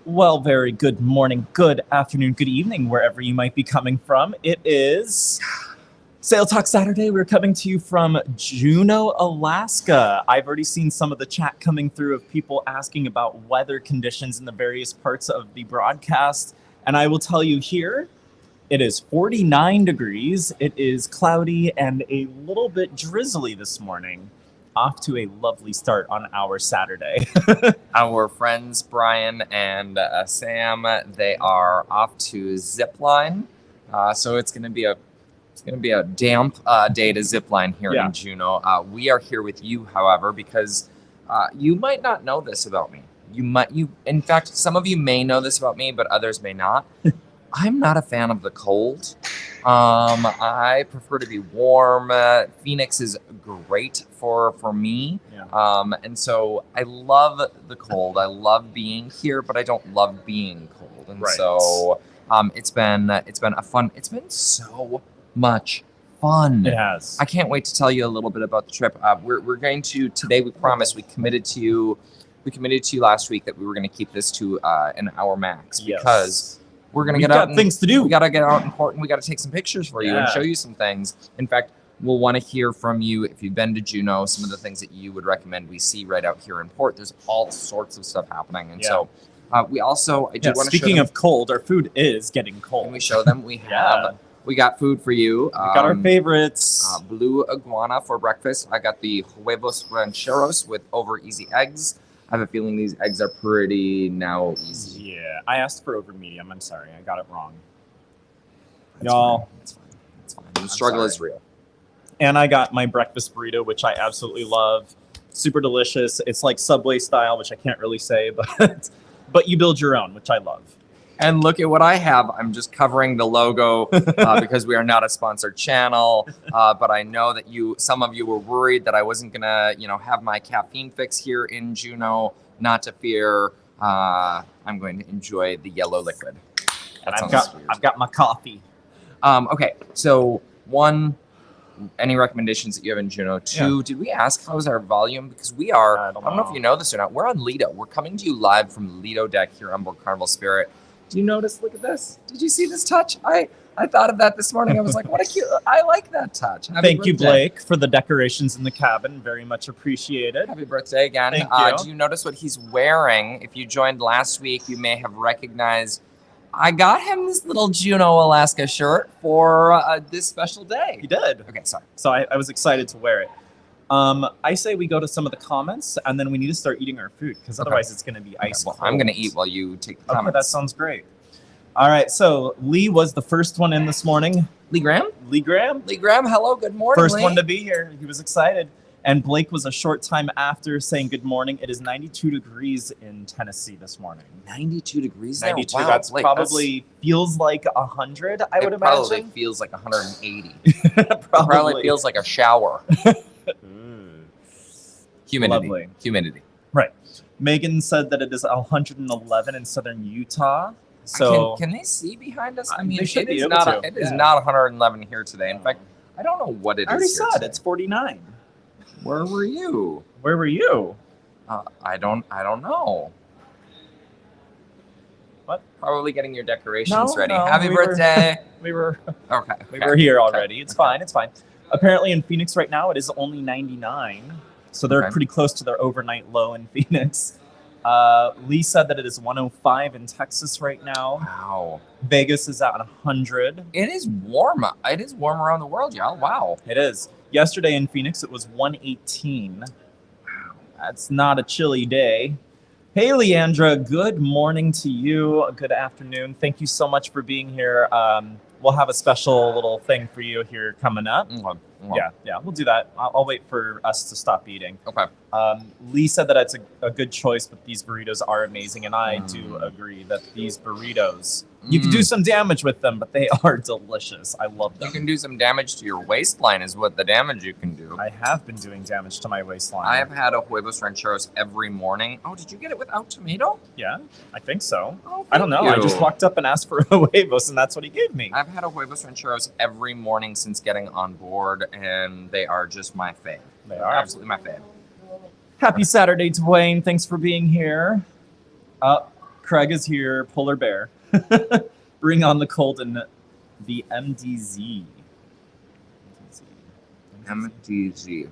Well, very good morning, good afternoon, good evening, wherever you might be coming from. It is Sail Talk Saturday. We're coming to you from Juneau, Alaska. I've already seen some of the chat coming through of people asking about weather conditions in the various parts of the broadcast. And I will tell you here, it is 49 degrees. It is cloudy and a little bit drizzly this morning. Off to a lovely start on our Saturday. Our friends Brian and Sam, they are off to zipline, so it's going to be a damp day to zipline here in Juneau. We are here with you, however, because you might not know this about me. In fact, some of you may know this about me, but others may not. I'm not a fan of the cold. I prefer to be warm. Phoenix is great for me. Yeah. And so I love the cold. I love being here, but I don't love being cold. And so it's been so much fun. It has. I can't wait to tell you a little bit about the trip. We're going to today. We promised. We committed to you last week that we were going to keep this to an hour max because we're going to get out. We've got things to do. We got to get out in port and we got to take some pictures for you and show you some things. In fact, we'll want to hear from you if you've been to Juneau, some of the things that you would recommend we see right out here in port. There's all sorts of stuff happening. And so we also, I do want to show them. Speaking of cold, our food is getting cold. Can we show them? We have, we got food for you. We got our favorites. Blue iguana for breakfast. I got the huevos rancheros with over easy eggs. I have a feeling these eggs are pretty now easy. Yeah, I asked for over medium. I'm sorry, I got it wrong. Y'all, it's fine. It's fine. The struggle is real. And I got my breakfast burrito, which I absolutely love. Super delicious. It's like Subway style, which I can't really say, but you build your own, which I love. And look at what I have. I'm just covering the logo because we are not a sponsored channel. But I know that some of you were worried that I wasn't gonna, have my caffeine fix here in Juneau. Not to fear. I'm going to enjoy the yellow liquid. And I've got my coffee. Okay, so one, any recommendations that you have in Juneau? Two, did we ask how's our volume? Because we are. I don't know if you know this or not. We're on Lido. We're coming to you live from Lido deck here on board Carnival Spirit. Do you notice? Look at this. Did you see this touch? I thought of that this morning. I was like, what a cute. I like that touch. Thank you, Blake, for the decorations in the cabin. Very much appreciated. Happy birthday again. Thank you. Do you notice what he's wearing? If you joined last week, you may have recognized. I got him this little Juneau, Alaska shirt for this special day. You did? Okay, sorry. So I was excited to wear it. I say we go to some of the comments, and then we need to start eating our food, because otherwise it's going to be ice cold. I'm going to eat while you take the comments. Okay, that sounds great. All right, so Lee was the first one in this morning. Lee Graham? Lee Graham, hello, good morning, First Lee. one to be here. He was excited. And Blake was a short time after saying good morning. It is 92 degrees in Tennessee this morning. 92 degrees there? 92, wow, that's Blake, feels like 100, I would imagine. It probably feels like 180. It probably feels like a shower. Humidity. Lovely. Humidity. Right. Megan said that it is 111 in southern Utah. So can they see behind us? I mean, they should it is be not 111 here today. In fact, I don't know what it is. I already saw it. Today. It's 49. Where were you? Where were you? I don't know. What? Probably getting your decorations ready. No, Happy birthday. We were here already. It's fine. It's fine. Apparently in Phoenix right now, it is only 99. So they're pretty close to their overnight low in Phoenix. Lee said that it is 105 in Texas right now. Wow. Vegas is at 100. It is warm. It is warm around the world, y'all. Wow. It is. Yesterday in Phoenix, it was 118. Wow. That's not a chilly day. Hey, Leandra, good morning to you. Good afternoon. Thank you so much for being here. We'll have a special little thing for you here coming up. Yeah, we'll do that. I'll wait for us to stop eating. Okay. Lee said that it's a good choice, but these burritos are amazing, and I do agree that these burritos, you can do some damage with them, but they are delicious. I love them. You can do some damage to your waistline is what the damage you can do. I have been doing damage to my waistline. I have had a huevos rancheros every morning. Oh, did you get it without tomato? Yeah, I think so. Oh, I don't know. I just walked up and asked for a huevos, and that's what he gave me. I've had a huevos rancheros every morning since getting on board, and they are just my fave. They are absolutely my fave. Happy Saturday, Dwayne. Thanks for being here. Craig is here. Polar bear. Bring on the cold and the MDZ. MDZ.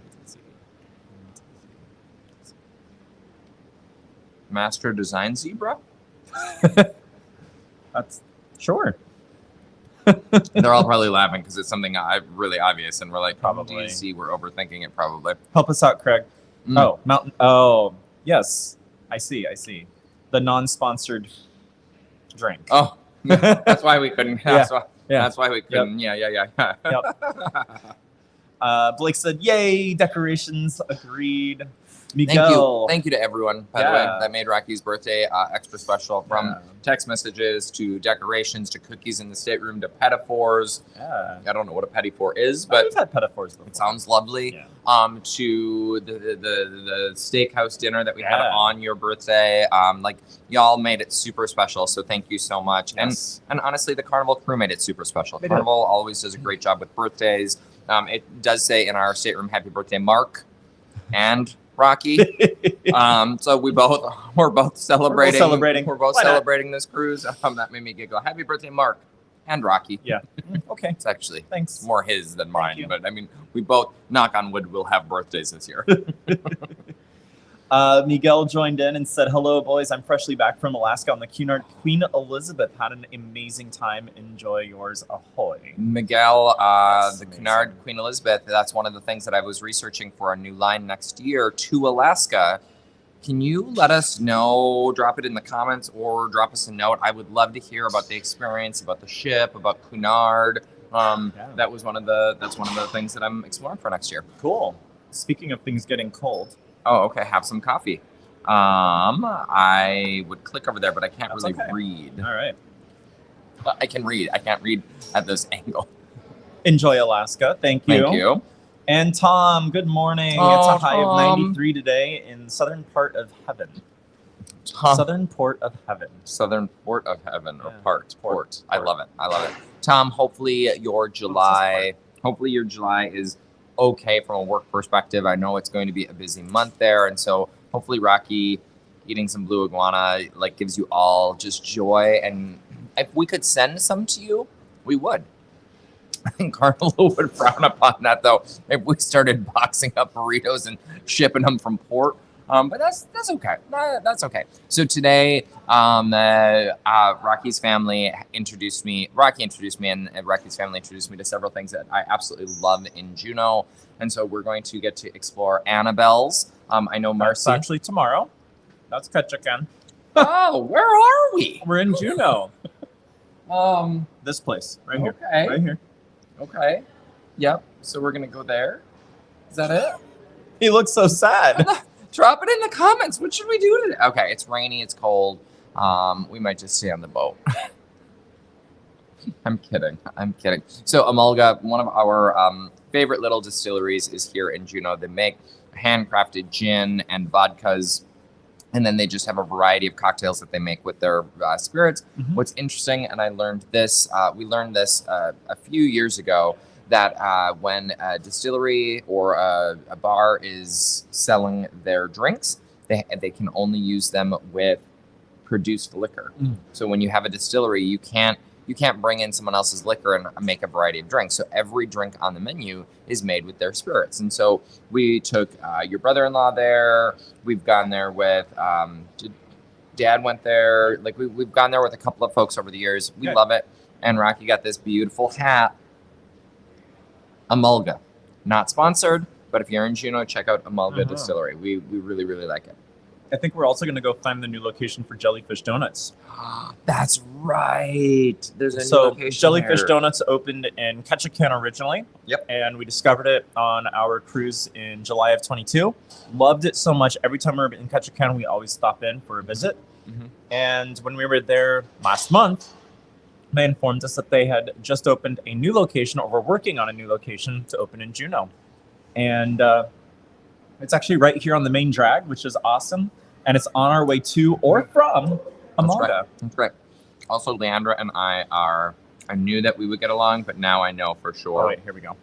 Master Design Zebra? That's sure. They're all probably laughing because it's something really obvious, and we're like, Probably. MDZ, we're overthinking it probably. Help us out, Craig. Mm. Oh, Mountain. Oh, yes. I see. The non-sponsored drink. Oh, that's why we couldn't. That's why we couldn't. Yep. Yeah. Blake said, "Yay, decorations." Agreed. Miguel. Thank you to everyone, by the way, that made Rocky's birthday extra special. From text messages to decorations to cookies in the stateroom to pedophores. Yeah. I don't know what a pedophore is, but we've had pedophores before. It sounds lovely. Yeah. To the steakhouse dinner that we had on your birthday. Like y'all made it super special, so thank you so much. Yes. And honestly, the Carnival crew made it super special. They Carnival always does a great job with birthdays. It does say in our stateroom, "Happy birthday, Mark," and Rocky. So we're both celebrating. We're both celebrating this cruise. That made me giggle. Happy birthday, Mark and Rocky. Yeah. Okay. It's actually Thanks. more his than mine, but I mean, we both, knock on wood, will have birthdays this year. Miguel joined in and said, "Hello, boys. I'm freshly back from Alaska on the Cunard Queen Elizabeth. Had an amazing time. Enjoy yours. Ahoy." Miguel, the Cunard Queen Elizabeth, that's one of the things that I was researching for a new line next year to Alaska. Can you let us know, drop it in the comments or drop us a note? I would love to hear about the experience, about the ship, about Cunard. That's one of the things that I'm exploring for next year. Cool. Speaking of things getting cold. Oh, okay. Have some coffee. I would click over there, but I can't really read. All right. I can read. I can't read at this angle. Enjoy Alaska. Thank you. Thank you. And Tom, good morning. Oh, it's a high Tom. of 93 today in southern part of heaven. Southern port of heaven. Southern port of heaven, or port. I love it. Tom, hopefully your July is okay from a work perspective. I know it's going to be a busy month there, and so hopefully Rocky eating some blue iguana like gives you all just joy. And if we could send some to you, we would. I think Carnival would frown upon that, though, if we started boxing up burritos and shipping them from port. But that's okay. That's okay. So today, Rocky's family introduced me. Rocky introduced me, and Rocky's family introduced me to several things that I absolutely love in Juneau. And so we're going to get to explore Annabelle's. I know Marcy. That's actually tomorrow. That's Ketchikan. Oh, where are we? We're in Juneau. This place right here. Okay. Right here. Okay. Yep. So we're gonna go there. Is that it? He looks so sad. Drop it in the comments. What should we do today? Okay, it's rainy, it's cold. We might just stay on the boat. I'm kidding. So Amulga, one of our favorite little distilleries, is here in Juneau. They make handcrafted gin and vodkas, and then they just have a variety of cocktails that they make with their spirits. Mm-hmm. What's interesting, and I learned this, we learned this a few years ago, that when a distillery or a bar is selling their drinks, they can only use them with produced liquor. Mm. So when you have a distillery, you can't bring in someone else's liquor and make a variety of drinks. So every drink on the menu is made with their spirits. And so we took your brother-in-law there. We've gone there with Dad went there. Like we've gone there with a couple of folks over the years. We love it. And Rocky got this beautiful hat. Amulga, not sponsored, but if you're in Juneau, check out Amulga Distillery. We really, really like it. I think we're also going to go find the new location for Jellyfish Donuts. That's right. There's a new location Jellyfish here. Donuts opened in Ketchikan originally. Yep. And we discovered it on our cruise in July of 22. Loved it so much. Every time we were in Ketchikan, we always stop in for a visit. Mm-hmm. And when we were there last month, they informed us that they had just opened a new location, or were working on a new location to open in Juneau. And it's actually right here on the main drag, which is awesome. And it's on our way to or from Amulga. That's right. Also, Leandra and I knew that we would get along, but now I know for sure. Oh, wait, here we go.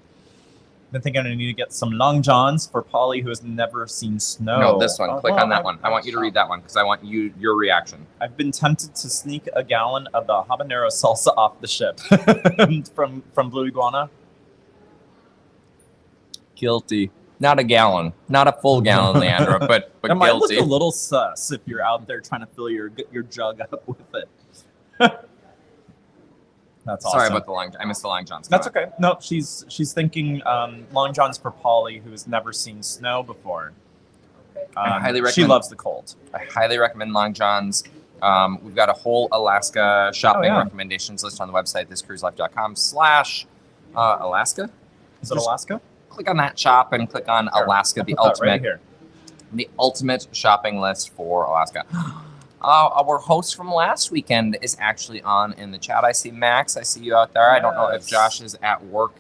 Been thinking I need to get some long johns for Polly, who has never seen snow. No, this one. Oh, Click well, on that one. I want you to read that one because I want your reaction. I've been tempted to sneak a gallon of the habanero salsa off the ship from Blue Iguana. Guilty. Not a gallon. Not a full gallon, Leandra, but It might look guilty. a little sus if you're out there trying to fill your jug up with it. That's awesome. Sorry about the long. I missed the long johns. That's okay. No, she's thinking long johns for Polly, who has never seen snow before. I highly recommend. She loves the cold. I highly recommend long johns. We've got a whole Alaska shopping recommendations list on the website, thiscruiselife.com/Alaska. Is it Alaska? Click on that shop and click on Alaska, the ultimate, right here. The ultimate shopping list for Alaska. Our host from last weekend is actually on in the chat. I see Max. I see you out there. I don't know if Josh is at work.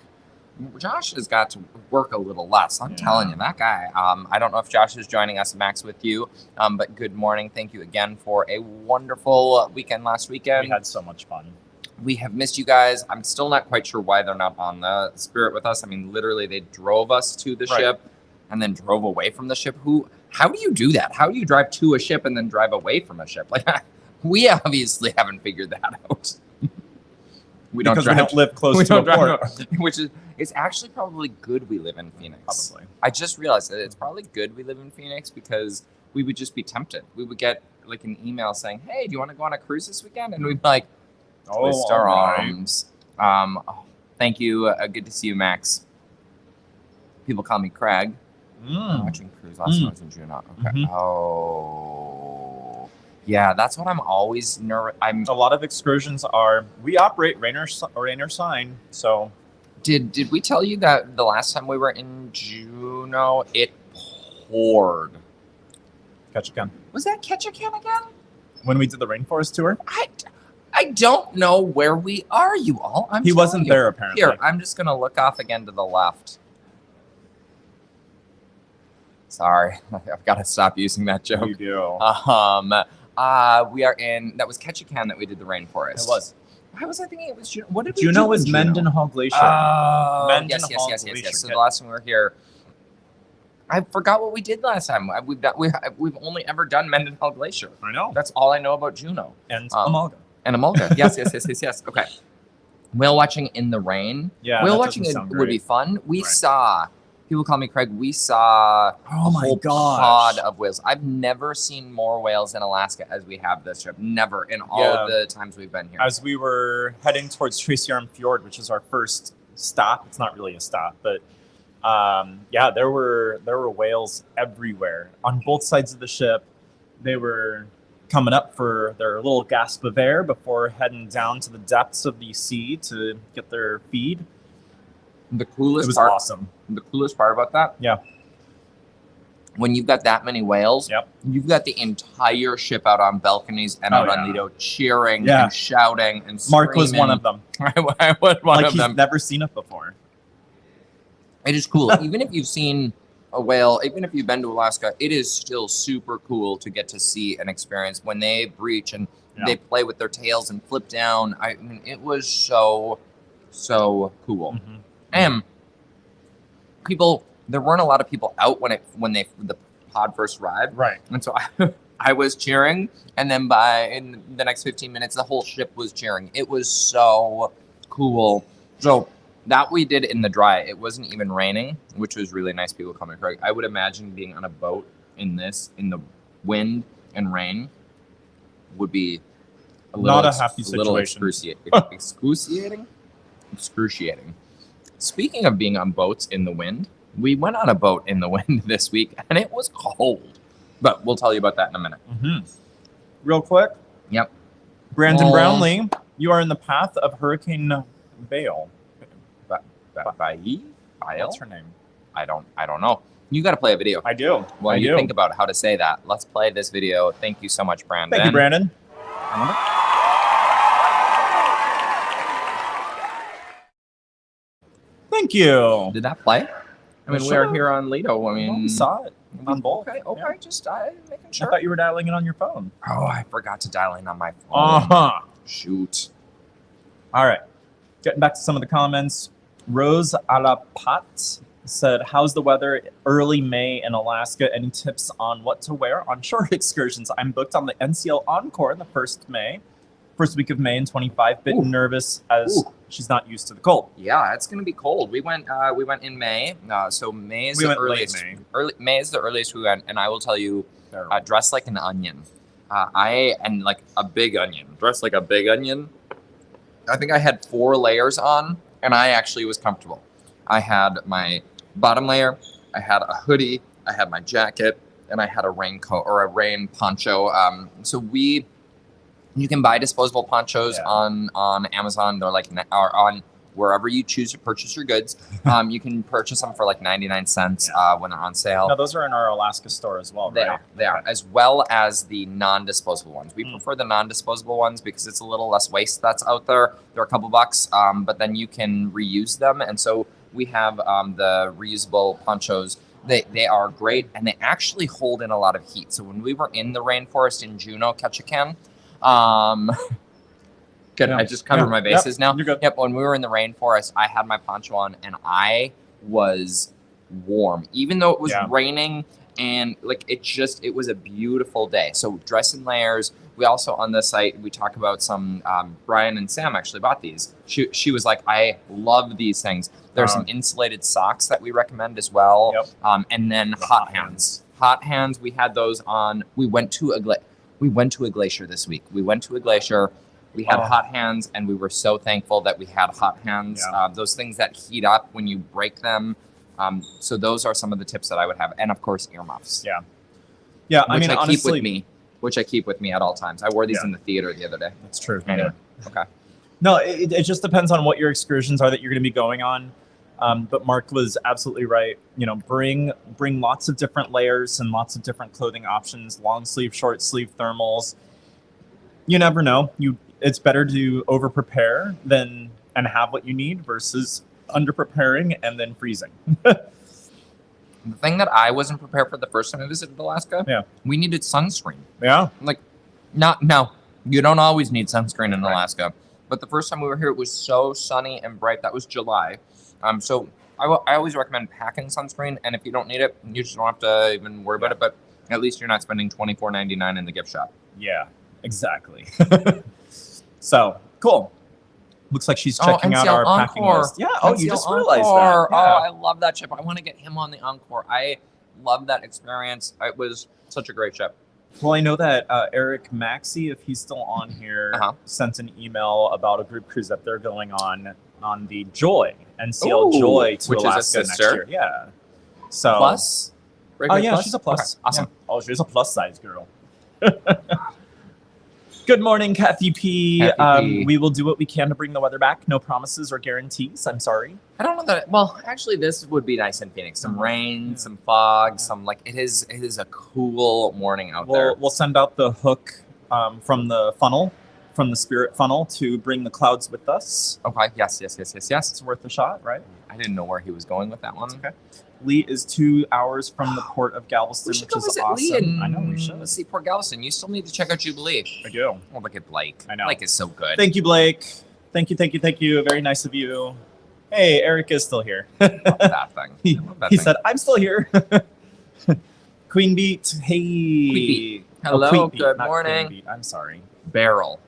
Josh has got to work a little less. I'm telling you, that guy. I don't know if Josh is joining us, Max, with you. But good morning. Thank you again for a wonderful weekend last weekend. We had so much fun. We have missed you guys. I'm still not quite sure why they're not on the Spirit with us. I mean, literally, they drove us to the ship and then drove away from the ship. How do you do that? How do you drive to a ship and then drive away from a ship? Like, we obviously haven't figured that out. We don't live close to a port. Which is, it's actually probably good we live in Phoenix. Probably. I just realized that it's probably good we live in Phoenix because we would just be tempted. We would get like an email saying, hey, do you want to go on a cruise this weekend? And we'd be like, twist our arms. Thank you. Good to see you, Max. People call me Craig. I'm watching cruise last night in June. Okay. Oh, yeah. That's what I'm always nervous. A lot of excursions we operate rain or shine. So, did we tell you that the last time we were in Juneau, it poured? Ketchikan. Was that Ketchikan again? When we did the rainforest tour? I don't know where we are, you all. He wasn't there, apparently. Here, I'm just going to look off again to the left. Sorry, I've got to stop using that joke. You do. We are in, that was Ketchikan that we did the rainforest. It was. Why was I thinking it was Juneau? What did we Juneau do was Juneau? Mendenhall Glacier. Yes. So the last time we were here, I forgot what we did last time. We've only ever done Mendenhall Glacier. I know. That's all I know about Juneau. And Amalga. And Amalga. Yes. Okay. Whale watching in the rain. Yeah. Whale watching would be fun. We saw. People call me Craig. We saw a whole pod of whales. I've never seen more whales in Alaska as we have this trip. Never in all of the times we've been here. As we were heading towards Tracy Arm Fjord, which is our first stop. It's not really a stop, but there were whales everywhere on both sides of the ship. They were coming up for their little gasp of air before heading down to the depths of the sea to get their feed. It was awesome. The coolest part about that, when you've got that many whales, you've got the entire ship out on balconies and out on Lido cheering and shouting and screaming. Mark was one of them. I was one of them. He's never seen it before. It is cool. Even if you've seen a whale, even if you've been to Alaska, it is still super cool to get to see and experience when they breach and they play with their tails and flip down. I mean, it was so cool. Mm-hmm. And there weren't a lot of people out when the pod first arrived. Right. And so I was cheering, and then in the next 15 minutes, the whole ship was cheering. It was so cool. So that we did in the dry. It wasn't even raining, which was really nice. People coming, Craig. I would imagine being on a boat in the wind and rain would be not a happy situation. Excruciating. Speaking of being on boats in the wind, we went on a boat in the wind this week, and it was cold. But we'll tell you about that in a minute. Mm-hmm. Real quick. Yep. Brandon Brownlee, you are in the path of Hurricane Bale. What's her name? I don't know. You got to play a video. I do. While you think about how to say that, let's play this video. Thank you so much, Brandon. Thank you, Brandon. Thank you. Did that play? I mean, we are here on Lido. I mean, we saw it on both. Okay. Just making sure. I thought you were dialing it on your phone. Oh, I forgot to dial in on my phone. Shoot. All right. Getting back to some of the comments. Rose a la Pat said, how's the weather early May in Alaska? Any tips on what to wear on short excursions? I'm booked on the NCL Encore in the first week of May in 25. Bit nervous as she's not used to the cold. Yeah, it's gonna be cold. We went in May, so May is the earliest. May is the earliest we went, and I will tell you, dress like an onion. Like a big onion. Dress like a big onion. I think I had 4 layers on, and I actually was comfortable. I had my bottom layer, I had a hoodie, I had my jacket, and I had a raincoat or a rain poncho. You can buy disposable ponchos on Amazon. They're like, or on wherever you choose to purchase your goods. You can purchase them for like 99 cents when they're on sale. No, those are in our Alaska store as well, right? They are, as well as the non-disposable ones. We prefer the non-disposable ones because it's a little less waste that's out there. They're a couple bucks, but then you can reuse them. And so we have the reusable ponchos. They are great, and they actually hold in a lot of heat. So when we were in the rainforest in Juneau, Ketchikan, good. I just covered my bases now. You're good. Yep. When we were in the rainforest, I had my poncho on and I was warm, even though it was raining, and like it was a beautiful day. So dress in layers. We also on the site we talk about some. Brian and Sam actually bought these. She was like, I love these things. There's some insulated socks that we recommend as well. Yep. And then hot hands. Hot hands. We had those on. We went to a glacier this week. We went to a glacier. We had hot hands, and we were so thankful that we had hot hands. Yeah. Those things that heat up when you break them. So those are some of the tips that I would have, and of course, earmuffs. Yeah, yeah. I mean, honestly, which I keep with me at all times. I wore these in the theater the other day. That's true. Anyway, okay. No, it just depends on what your excursions are that you're going to be going on. But Mark was absolutely right. You know, bring lots of different layers and lots of different clothing options. Long sleeve, short sleeve, thermals. You never know. It's better to over prepare and have what you need versus under preparing and then freezing. The thing that I wasn't prepared for the first time I visited Alaska, we needed sunscreen. Yeah. Like, no, you don't always need sunscreen in Alaska. But the first time we were here, it was so sunny and bright. That was July. So I always recommend packing sunscreen. And if you don't need it, you just don't have to even worry about it. But at least you're not spending $24.99 in the gift shop. Yeah, exactly. So, cool. Looks like she's checking out our packing list. Yeah. Oh, you just realized that. Yeah. Oh, I love that ship. I want to get him on the Encore. I love that experience. It was such a great ship. Well, I know that Eric Maxey, if he's still on here, sent an email about a group cruise that they're going on the Joy, NCL Joy to Alaska next year. Yeah. So plus? Oh, yeah, plus? she's a plus. Okay, awesome. Yeah. Oh, she's a plus size girl. Good morning, Kathy P. We will do what we can to bring the weather back. No promises or guarantees. I'm sorry. I don't know that. Well, actually, this would be nice in Phoenix. Some rain, some fog, some like it is a cool morning out there. We'll send out the hook from the funnel, from the Spirit funnel to bring the clouds with us. Okay. Yes. It's worth a shot, right? I didn't know where he was going with that one. Okay. Lee is 2 hours from the port of Galveston, which is awesome. I know we should. Let's see, Port Galveston. You still need to check out Jubilee. I do. Oh, look at Blake. I know. Blake is so good. Thank you, Blake. Thank you. Very nice of you. Hey, Eric is still here. Love that thing. He said, I'm still here. Queen Beat. Hey. Queen Beat. Hello. Queen Beat, good morning. Beat. I'm sorry. Barrel.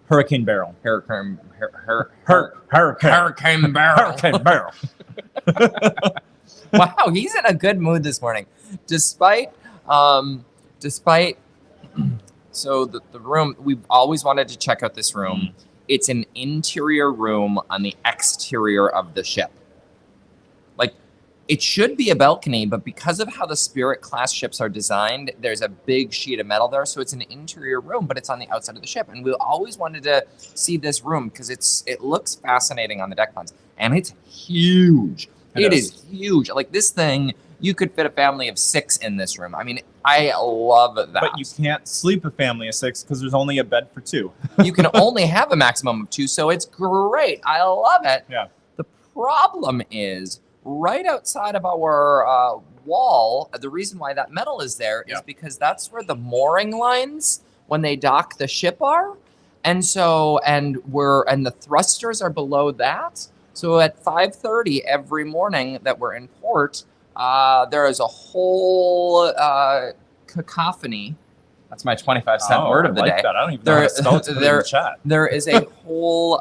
Hurricane Barrel. Hurricane Barrel. Hurricane Barrel. Wow, he's in a good mood this morning. Despite so the room, we've always wanted to check out this room. It's an interior room on the exterior of the ship. Like, it should be a balcony, but because of how the Spirit class ships are designed, there's a big sheet of metal there. So it's an interior room, but it's on the outside of the ship. And we always wanted to see this room because it looks fascinating on the deck plans. And it's huge. It is huge. Like, this thing, you could fit a family of 6 in this room. I mean, I love that. But you can't sleep a family of 6 because there's only a bed for 2. You can only have a maximum of 2, so it's great. I love it. Yeah. The problem is, right outside of our wall, the reason why that metal is there is because that's where the mooring lines, when they dock the ship, are. And so, and the thrusters are below that. So at 5:30 every morning that we're in port, there is a whole cacophony. That's my 25-cent word of the day. That. I don't even know how to spell it in the chat. There is a whole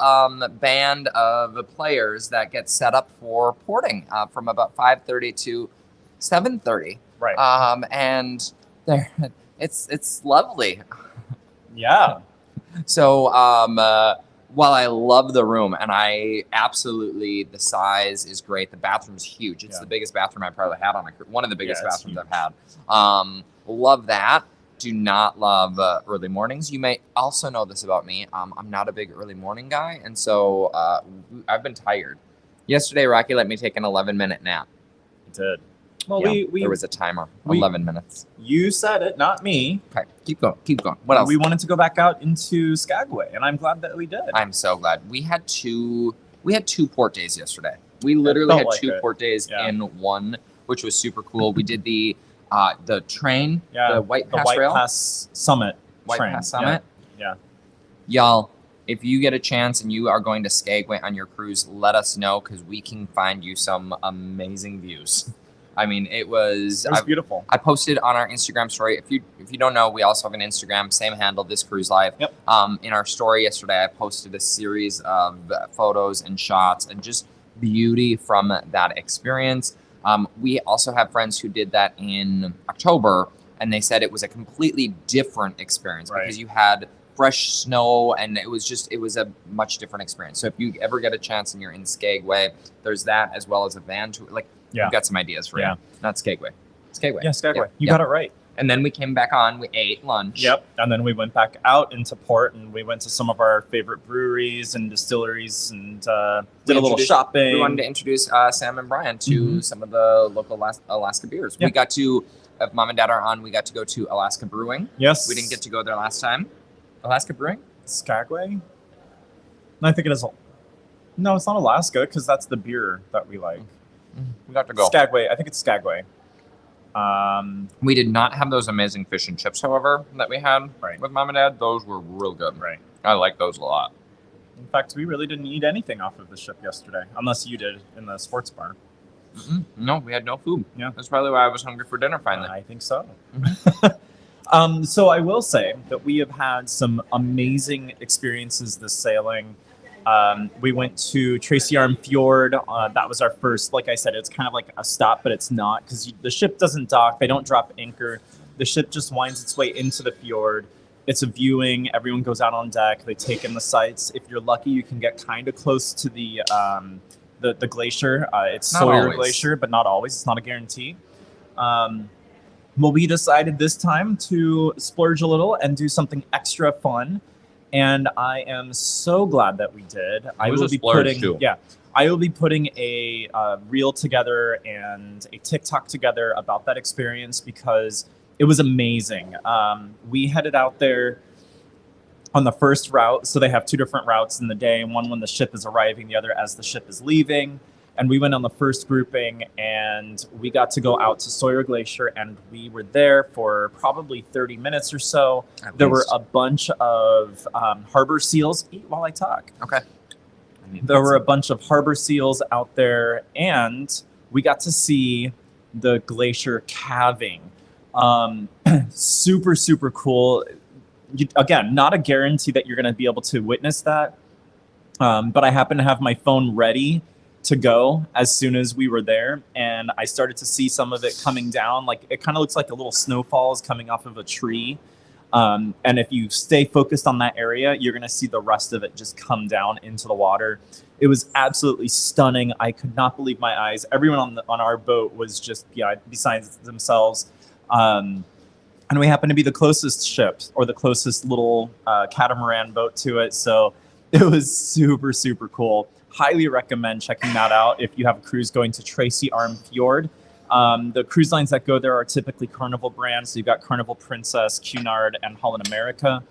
band of players that get set up for porting from about 5:30 to 7:30. Right. And it's lovely. Yeah. So while I love the room and the size is great, the bathroom's huge. It's the biggest bathroom I've probably had on a cruise. One of the biggest bathrooms I've had. Love that. Do not love early mornings. You may also know this about me. I'm not a big early morning guy, and so I've been tired. Yesterday, Rocky let me take an 11-minute nap. He did. Well, there was a timer, 11 minutes. You said it, not me. Okay, keep going. What else? We wanted to go back out into Skagway, and I'm glad that we did. I'm so glad. We had two port days yesterday. We literally had two port days in one, which was super cool. We did the train, the White Pass Summit. Yeah. Y'all, if you get a chance and you are going to Skagway on your cruise, let us know because we can find you some amazing views. I mean, it was beautiful. I posted on our Instagram story. If you don't know, we also have an Instagram, same handle, This Cruise Live. Yep. In our story yesterday, I posted a series of photos and shots and just beauty from that experience. We also have friends who did that in October, and they said it was a completely different experience because you had fresh snow, and it was a much different experience. So if you ever get a chance and you're in Skagway, there's that as well as a van tour. We've got some ideas for you. Not Skagway. Skagway. Yeah, Skagway. You got it right. And then we came back on, we ate lunch. Yep. And then we went back out into port and we went to some of our favorite breweries and distilleries and did a little shopping. We wanted to introduce Sam and Brian to some of the local Alaska beers. Yeah. We got to, if Mom and Dad are on, we got to go to Alaska Brewing. Yes. We didn't get to go there last time. Alaska Brewing? Skagway? I think it is. No, it's not Alaska because that's the beer that we like. We got to go. Skagway. I think it's Skagway. We did not have those amazing fish and chips, however, that we had with Mom and Dad. Those were real good. Right. I like those a lot. In fact, we really didn't eat anything off of the ship yesterday, unless you did in the sports bar. No, we had no food. Yeah. That's probably why I was hungry for dinner finally. I think so. So I will say that we have had some amazing experiences this sailing. We went to Tracy Arm Fjord. That was our first, like I said, it's kind of like a stop, but it's not because the ship doesn't dock. They don't drop anchor. The ship just winds its way into the fjord. It's a viewing. Everyone goes out on deck. They take in the sights. If you're lucky, you can get kind of close to the glacier. It's Not Sawyer always. Glacier, but not always. It's not a guarantee. Well, we decided this time to splurge a little and do something extra fun. And I am so glad that we did. I will be putting a reel together and a TikTok together about that experience because it was amazing. We headed out there on the first route. So they have two different routes in the day, one when the ship is arriving, the other as the ship is leaving. And we went on the first grouping and we got to go out to Sawyer Glacier and we were there for probably 30 minutes or so. There were a bunch of harbor seals. Eat while I talk. Okay. There were a bunch of harbor seals out there and we got to see the glacier calving. Super, super cool. Again, not a guarantee that you're going to be able to witness that. But I happen to have my phone ready to go as soon as we were there, and I started to see some of it coming down. Like it kind of looks like a little snowfall is coming off of a tree, and if you stay focused on that area, you're gonna see the rest of it just come down into the water. It was absolutely stunning. I could not believe my eyes. Everyone on our boat was just besides themselves, and we happened to be the closest ship or the closest little catamaran boat to it, so it was super, super cool. Highly recommend checking that out if you have a cruise going to Tracy Arm Fjord. The cruise lines that go there are typically Carnival brands. So you've got Carnival Princess, Cunard, and Holland America.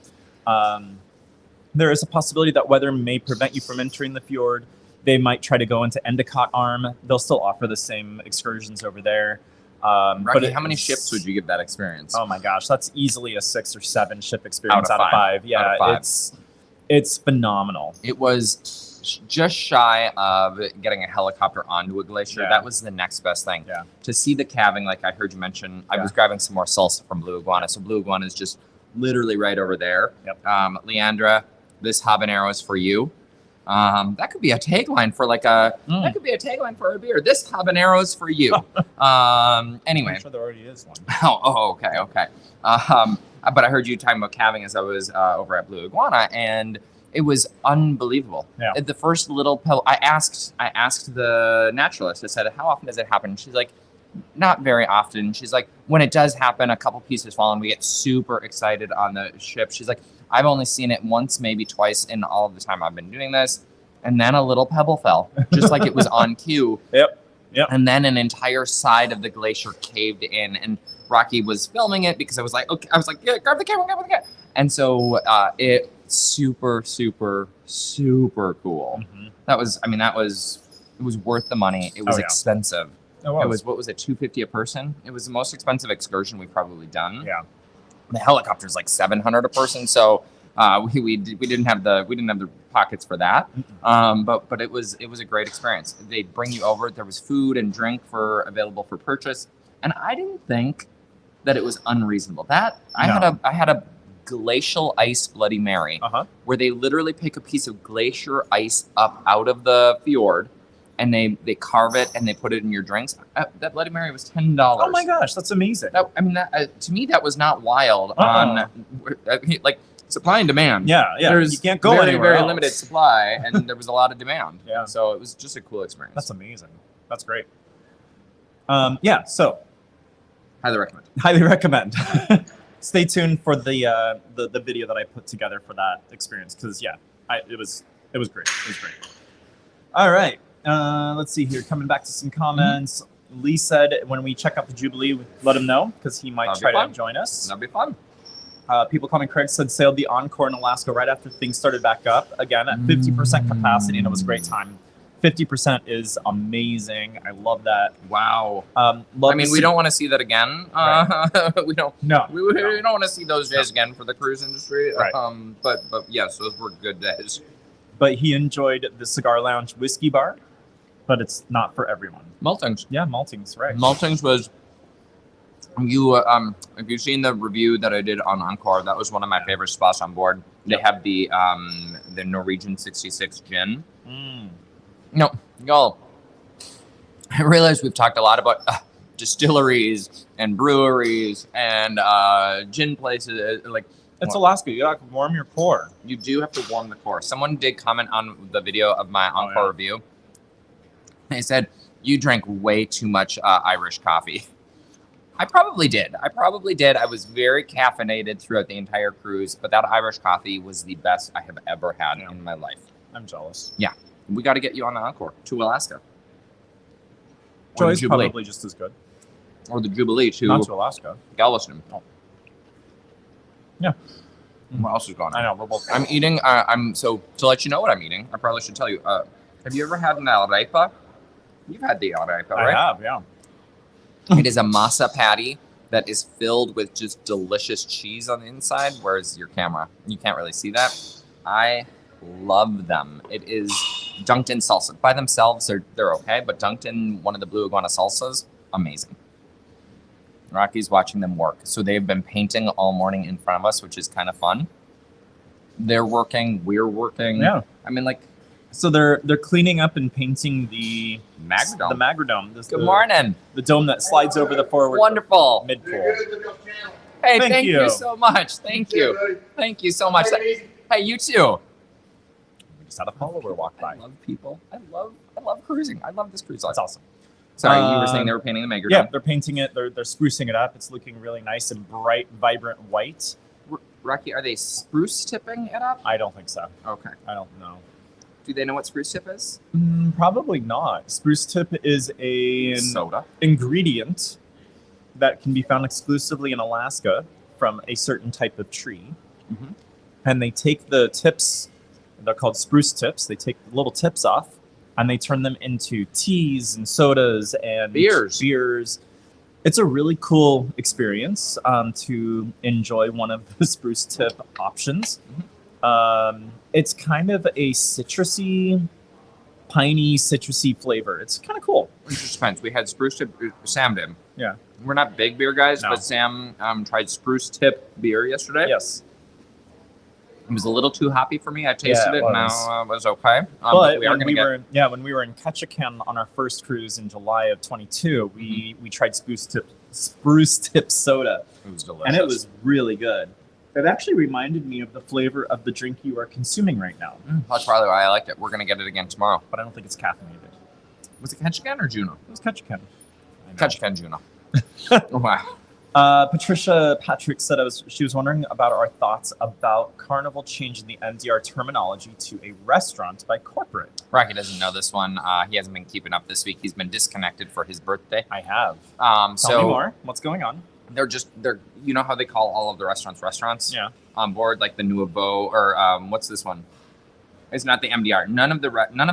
There is a possibility that weather may prevent you from entering the fjord. They might try to go into Endicott Arm. They'll still offer the same excursions over there. Rocky, how many ships would you give that experience? Oh my gosh, that's easily a 6 or 7 ship experience out of 5. Yeah, out of 5. It's phenomenal. It was just shy of getting a helicopter onto a glacier. Yeah. That was the next best thing. Yeah. To see the calving, like I heard you mention, I Yeah. was grabbing some more salsa from Blue Iguana. So Blue Iguana is just literally right over there. Yep. Leandra, this habanero is for you. That could be a tagline for that could be a tagline for a beer. This habanero is for you. Anyway. I'm sure there already is one. Okay. But I heard you talking about calving as I was over at Blue Iguana, and it was unbelievable. Yeah. The first little pill, I asked the naturalist. I said, "How often does it happen?" She's like, "Not very often." She's like, "When it does happen, a couple pieces fall, and we get super excited on the ship." She's like, "I've only seen it once, maybe twice in all of the time I've been doing this." And then a little pebble fell, just like it was on cue. Yep. And then an entire side of the glacier caved in, and Rocky was filming it because I was like, yeah, grab the camera. And so it super, super, super cool. Mm-hmm. It was worth the money. It was expensive. It was. It was, what was it, $250 a person? It was the most expensive excursion we've probably done. Yeah. The helicopter's like $700 a person, so we didn't have the pockets for that. But it was a great experience. They'd bring you over. There was food and drink available for purchase, and I didn't think that it was unreasonable. I had a glacial ice Bloody Mary, where they literally pick a piece of glacier ice up out of the fjord, and they carve it and they put it in your drinks. That Bloody Mary was $10. Oh my gosh, that's amazing. To me, that was not wild. Like supply and demand. Yeah. There's you can't go very, anywhere very else. limited supply, and there was a lot of demand. Yeah. So it was just a cool experience. That's amazing. That's great. So highly recommend. highly recommend. Stay tuned for the video that I put together for that experience, because it was great. It was great. All right. Let's see here. Coming back to some comments. Lee said when we check out the Jubilee, let him know because he might try to join us. That'd be fun. People calling Craig said sailed the Encore in Alaska right after things started back up again at 50% capacity, and it was a great time. 50% is amazing. I love that. Wow. We don't want to see that again. Right. We don't. No. We don't want to see those days again for the cruise industry. Right. But yes, those were good days. But he enjoyed the Cigar Lounge whiskey bar, but it's not for everyone. Maltings. Yeah, Maltings, right. Maltings was, if you've seen the review that I did on Encore, that was one of my favorite spots on board. They have the Norwegian 66 gin. No, y'all, I realize we've talked a lot about distilleries and breweries and gin places. It's Alaska. You gotta warm your core. You do have to warm the core. Someone did comment on the video of my Encore review. They said, you drank way too much Irish coffee. I probably did. I was very caffeinated throughout the entire cruise, but that Irish coffee was the best I have ever had in my life. I'm jealous. Yeah. We got to get you on the Encore to Alaska. Joy's probably just as good. Or the Jubilee to Not to Alaska. Galveston. Oh. Yeah. What else is going on? I know. We're both. I'm eating. So to let you know what I'm eating, I probably should tell you. Have you ever had an arepa? You've had the arepa, right? I have, yeah. It is a masa patty that is filled with just delicious cheese on the inside. Where's your camera? You can't really see that. I love them. It is dunked in salsa. By themselves, they're okay, but dunked in one of the Blue Iguana salsas, amazing. Rocky's watching them work. So they've been painting all morning in front of us, which is kind of fun. They're working. We're working. Yeah. So they're cleaning up and painting the Magradome. The Magradome. Good morning. The dome that slides over the forward. Wonderful. Mid-pool. Hey, thank you so much. Thank you. Thank you so much. Hey, you too. We just had a follower walk by. I love people. I love cruising. I love this cruise line. That's awesome. Sorry, you were saying they were painting the Magradome. Yeah, they're painting it. They're sprucing it up. It's looking really nice and bright, vibrant white. Rocky, are they spruce tipping it up? I don't think so. Okay. I don't know. Do they know what spruce tip is? Probably not. Spruce tip is a soda ingredient that can be found exclusively in Alaska from a certain type of tree. Mm-hmm. And they take the tips, they're called spruce tips, they take the little tips off and they turn them into teas and sodas and beers. It's a really cool experience to enjoy one of the spruce tip options. It's kind of a citrusy, piney, citrusy flavor. It's kind of cool. It just depends. We had spruce tip. Sam did. Yeah. We're not big beer guys, No. but Sam tried spruce tip beer yesterday. Yes. It was a little too hoppy for me. I tasted Yeah, it, it and was. it was okay. But we are going to get. when we were in Ketchikan on our first cruise in July of 22, we tried spruce tip soda, It was delicious. and it was really good. It actually reminded me of the flavor of the drink you are consuming right now, That's probably why I liked it. We're going to get it again tomorrow. but I don't think it's caffeinated. Was it Ketchikan or Juno? It was Ketchikan. Ketchikan Juno. Wow. Patricia Patrick said she was wondering about our thoughts about Carnival changing the MDR terminology to a restaurant by corporate. Rocky doesn't know this one. He hasn't been keeping up this week. He's been disconnected for his birthday. I have. So Tell me more. What's going on? they're you know how they call all of the restaurants Yeah. on board, like the Nouveau or what's this one? It's not the MDR. None of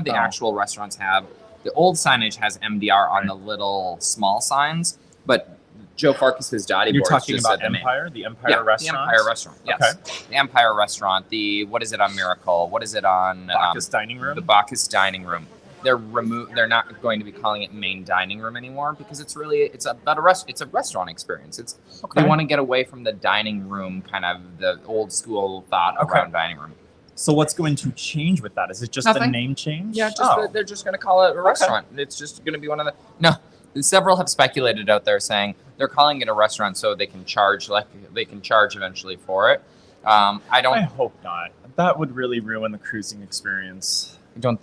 the actual restaurants have. The old signage has MDR on the little small signs, but Joe Farkas's Dottie You're boards talking just about said the name. Empire, the Empire restaurant. The Empire restaurant. Yes, Okay. the Empire restaurant. The what is it on Miracle? What is it on Bacchus Dining Room. The Bacchus Dining Room. They're not going to be calling it main dining room anymore because it's about it's a restaurant experience. Okay. They want to get away from the dining room, kind of the old school thought around dining room. So what's going to change with that? Is it just the Nothing. name change? Yeah, they're just going to call it a restaurant. It's just going to be one of the no. Several have speculated out there saying they're calling it a restaurant so they can charge eventually for it. I hope not. That would really ruin the cruising experience.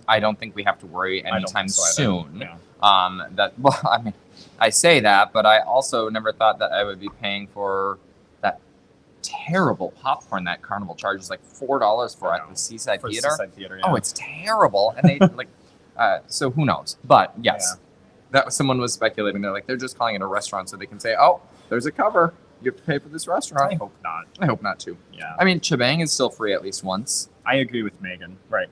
I don't think we have to worry anytime soon. Yeah. I mean, I say that, but I also never thought that I would be paying for that terrible popcorn that Carnival charges like $4 for at the Seaside For Theater. Seaside Theater, yeah. Oh, it's terrible, and they like. So who knows? But yes, someone was speculating. They're just calling it a restaurant so they can say, "Oh, there's a cover. You have to pay for this restaurant." I hope not. I hope not too. Yeah. I mean, Chibang is still free at least once. I agree with Megan. Right.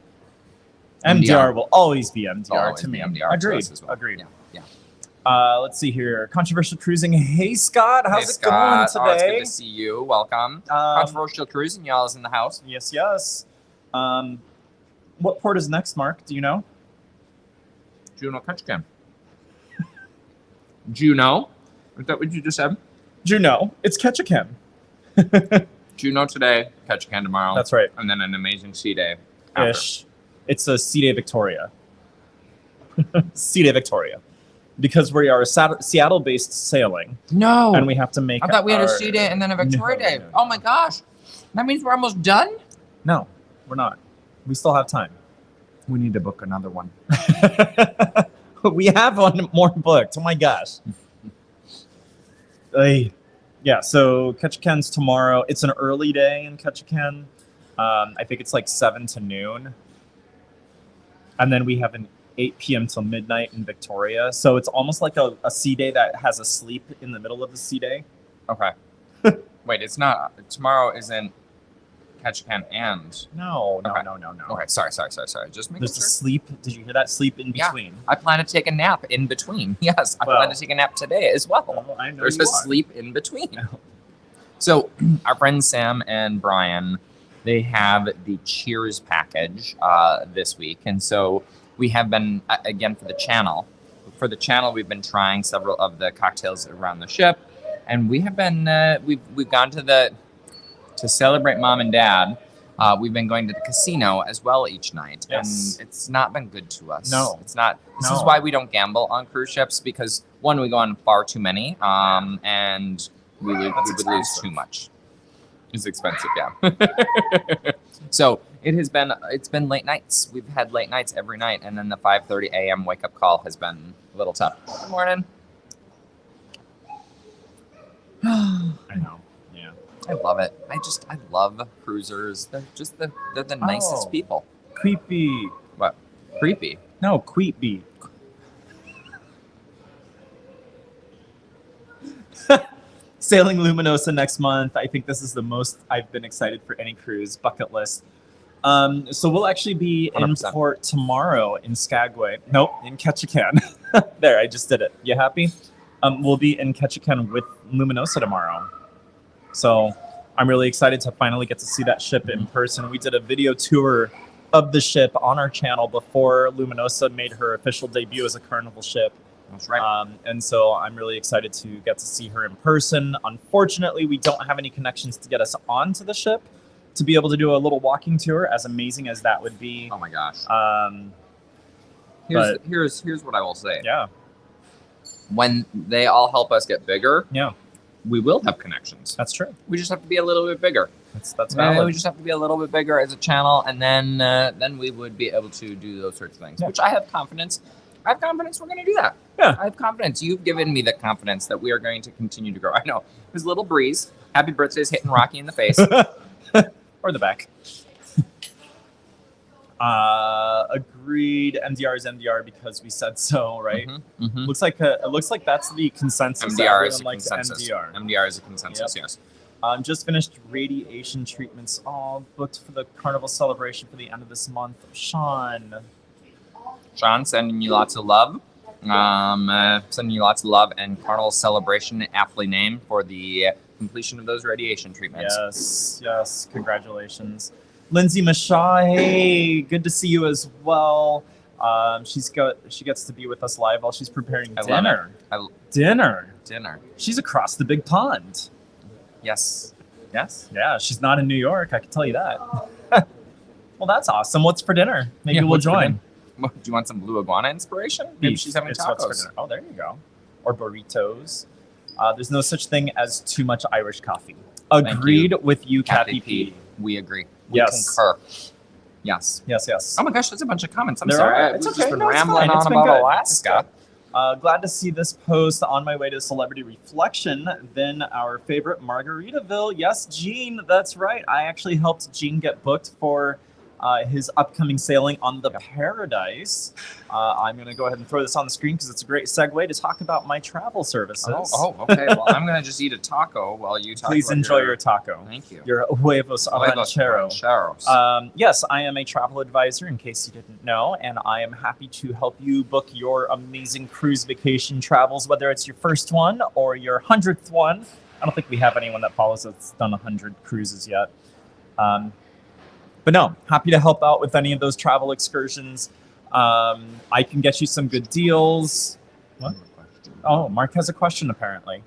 MDR will always be MDR Always to me. be MDR to Agreed. us as well. Agreed. Yeah. Let's see here. Controversial cruising. Hey, Scott. How's Hey, it going Scott. Oh, it's today? good to see you. Welcome. Controversial cruising, y'all is in the house. Yes. What port is next, Mark? Do you know? Juno Ketchikan. Juno? Is that what you just said? Juno. It's Ketchikan. Juno today, Ketchikan tomorrow. That's right. And then an amazing sea day after. Ish. It's a Sea Day Victoria. Sea Day Victoria. Because we are Seattle-based sailing, No. and we have to make I thought we had a our- sea day and then a Victoria No, day. no, no. Oh my gosh. That means we're almost done? No, we're not. We still have time. We need to book another one. We have one more booked. Oh my gosh. Yeah, so Ketchikan's tomorrow. It's an early day in Ketchikan. I think it's like 7 to noon. And then we have an 8 p.m. till midnight in Victoria. So it's almost like a sea day that has a sleep in the middle of the sea day. Okay. Wait, it's not. Tomorrow isn't Ketchikan and. No. Okay. No. Okay, sorry. Just making There's a sure. sleep. Did you hear that? Sleep in Yeah. between. I plan to take a nap in between. Yes, I Well. plan to take a nap today as well. Well, I know There's you a are. sleep in between. No. So our friends Sam and Brian, they have the Cheers package this week, and so we have been again for the channel. For the channel, we've been trying several of the cocktails around the ship, and we have been we've gone to celebrate Mom and Dad. We've been going to the casino as well each night, Yes. and it's not been good to us. No. It's not. This is No. why we don't gamble on cruise ships, because one, we go on far too many, and we would lose expensive. too much. It's expensive, yeah. So it's been late nights. We've had late nights every night, and then the 5:30 a.m. wake up call has been a little tough. Good morning. I know. Yeah. I love it. I love cruisers. They're the nicest Oh. people. Creepy. What? Creepy. No, Queepy. Sailing Luminosa next month. I think this is the most I've been excited for any cruise bucket list. So we'll actually be in 100%. port tomorrow in Skagway. Nope, in Ketchikan. There, I just did it. You happy? We'll be in Ketchikan with Luminosa tomorrow. So I'm really excited to finally get to see that ship in person. We did a video tour of the ship on our channel before Luminosa made her official debut as a Carnival ship. That's right. And so I'm really excited to get to see her in person. Unfortunately, we don't have any connections to get us onto the ship to be able to do a little walking tour, as amazing as that would be. Oh my gosh. But- Here's what I will say. Yeah. When they all help us get bigger, Yeah, we will have connections. that's true. We just have to be a little bit bigger. That's valid. We just have to be a little bit bigger as a channel, and then we would be able to do those sorts of things. Yeah. Which I have confidence. I have confidence we're going to do that. Yeah. I have confidence. You've given me the confidence that we are going to continue to grow. I know. There's a little breeze. Happy birthday's hitting Rocky in the face. Or the back. Agreed. MDR is MDR because we said so, right? Mhm, mhm. It looks like that's the consensus. MDR is a Everyone likes consensus. MDR. MDR is a consensus, yes. Just finished radiation treatments, all booked for the Carnival celebration for the end of this month. Sean. Sean, sending you lots of love. Sending you lots of love, and Carnival celebration, aptly named for the completion of those radiation treatments. Yes, congratulations. Lindsay Mashaw, hey, good to see you as well. She gets to be with us live while she's preparing I love dinner. Dinner. She's across the big pond. Yes. Yeah, she's not in New York, I can tell you that. Well, that's awesome. What's for dinner? Maybe Yeah, we'll what's for join. dinner? Do you want some blue iguana inspiration? Maybe she's having It's what's for tacos. dinner. Oh, there you go. Or burritos. There's no such thing as too much Irish coffee. Agreed with you, Kathy P. We agree. We Yes. concur. Yes. Yes. Oh my gosh, that's a bunch of comments. I'm There sorry. are. I've It's just okay. been No, it's rambling fine. It's on been about good. Alaska. Glad to see this post on my way to Celebrity Reflection. Then our favorite Margaritaville. Yes, Gene, that's right. I actually helped Gene get booked for his upcoming sailing on the Paradise. I'm going to go ahead and throw this on the screen because it's a great segue to talk about my travel services. Okay. Well, I'm going to just eat a taco while you talk. Please about enjoy your taco. Thank you. Your huevos ranchero. Rancheros. Yes, I am a travel advisor, in case you didn't know, and I am happy to help you book your amazing cruise vacation travels, whether it's your first one or your 100th one. I don't think we have anyone that follows us that's done 100 cruises yet. But no, happy to help out with any of those travel excursions. I can get you some good deals. What? Oh, Mark has a question, apparently.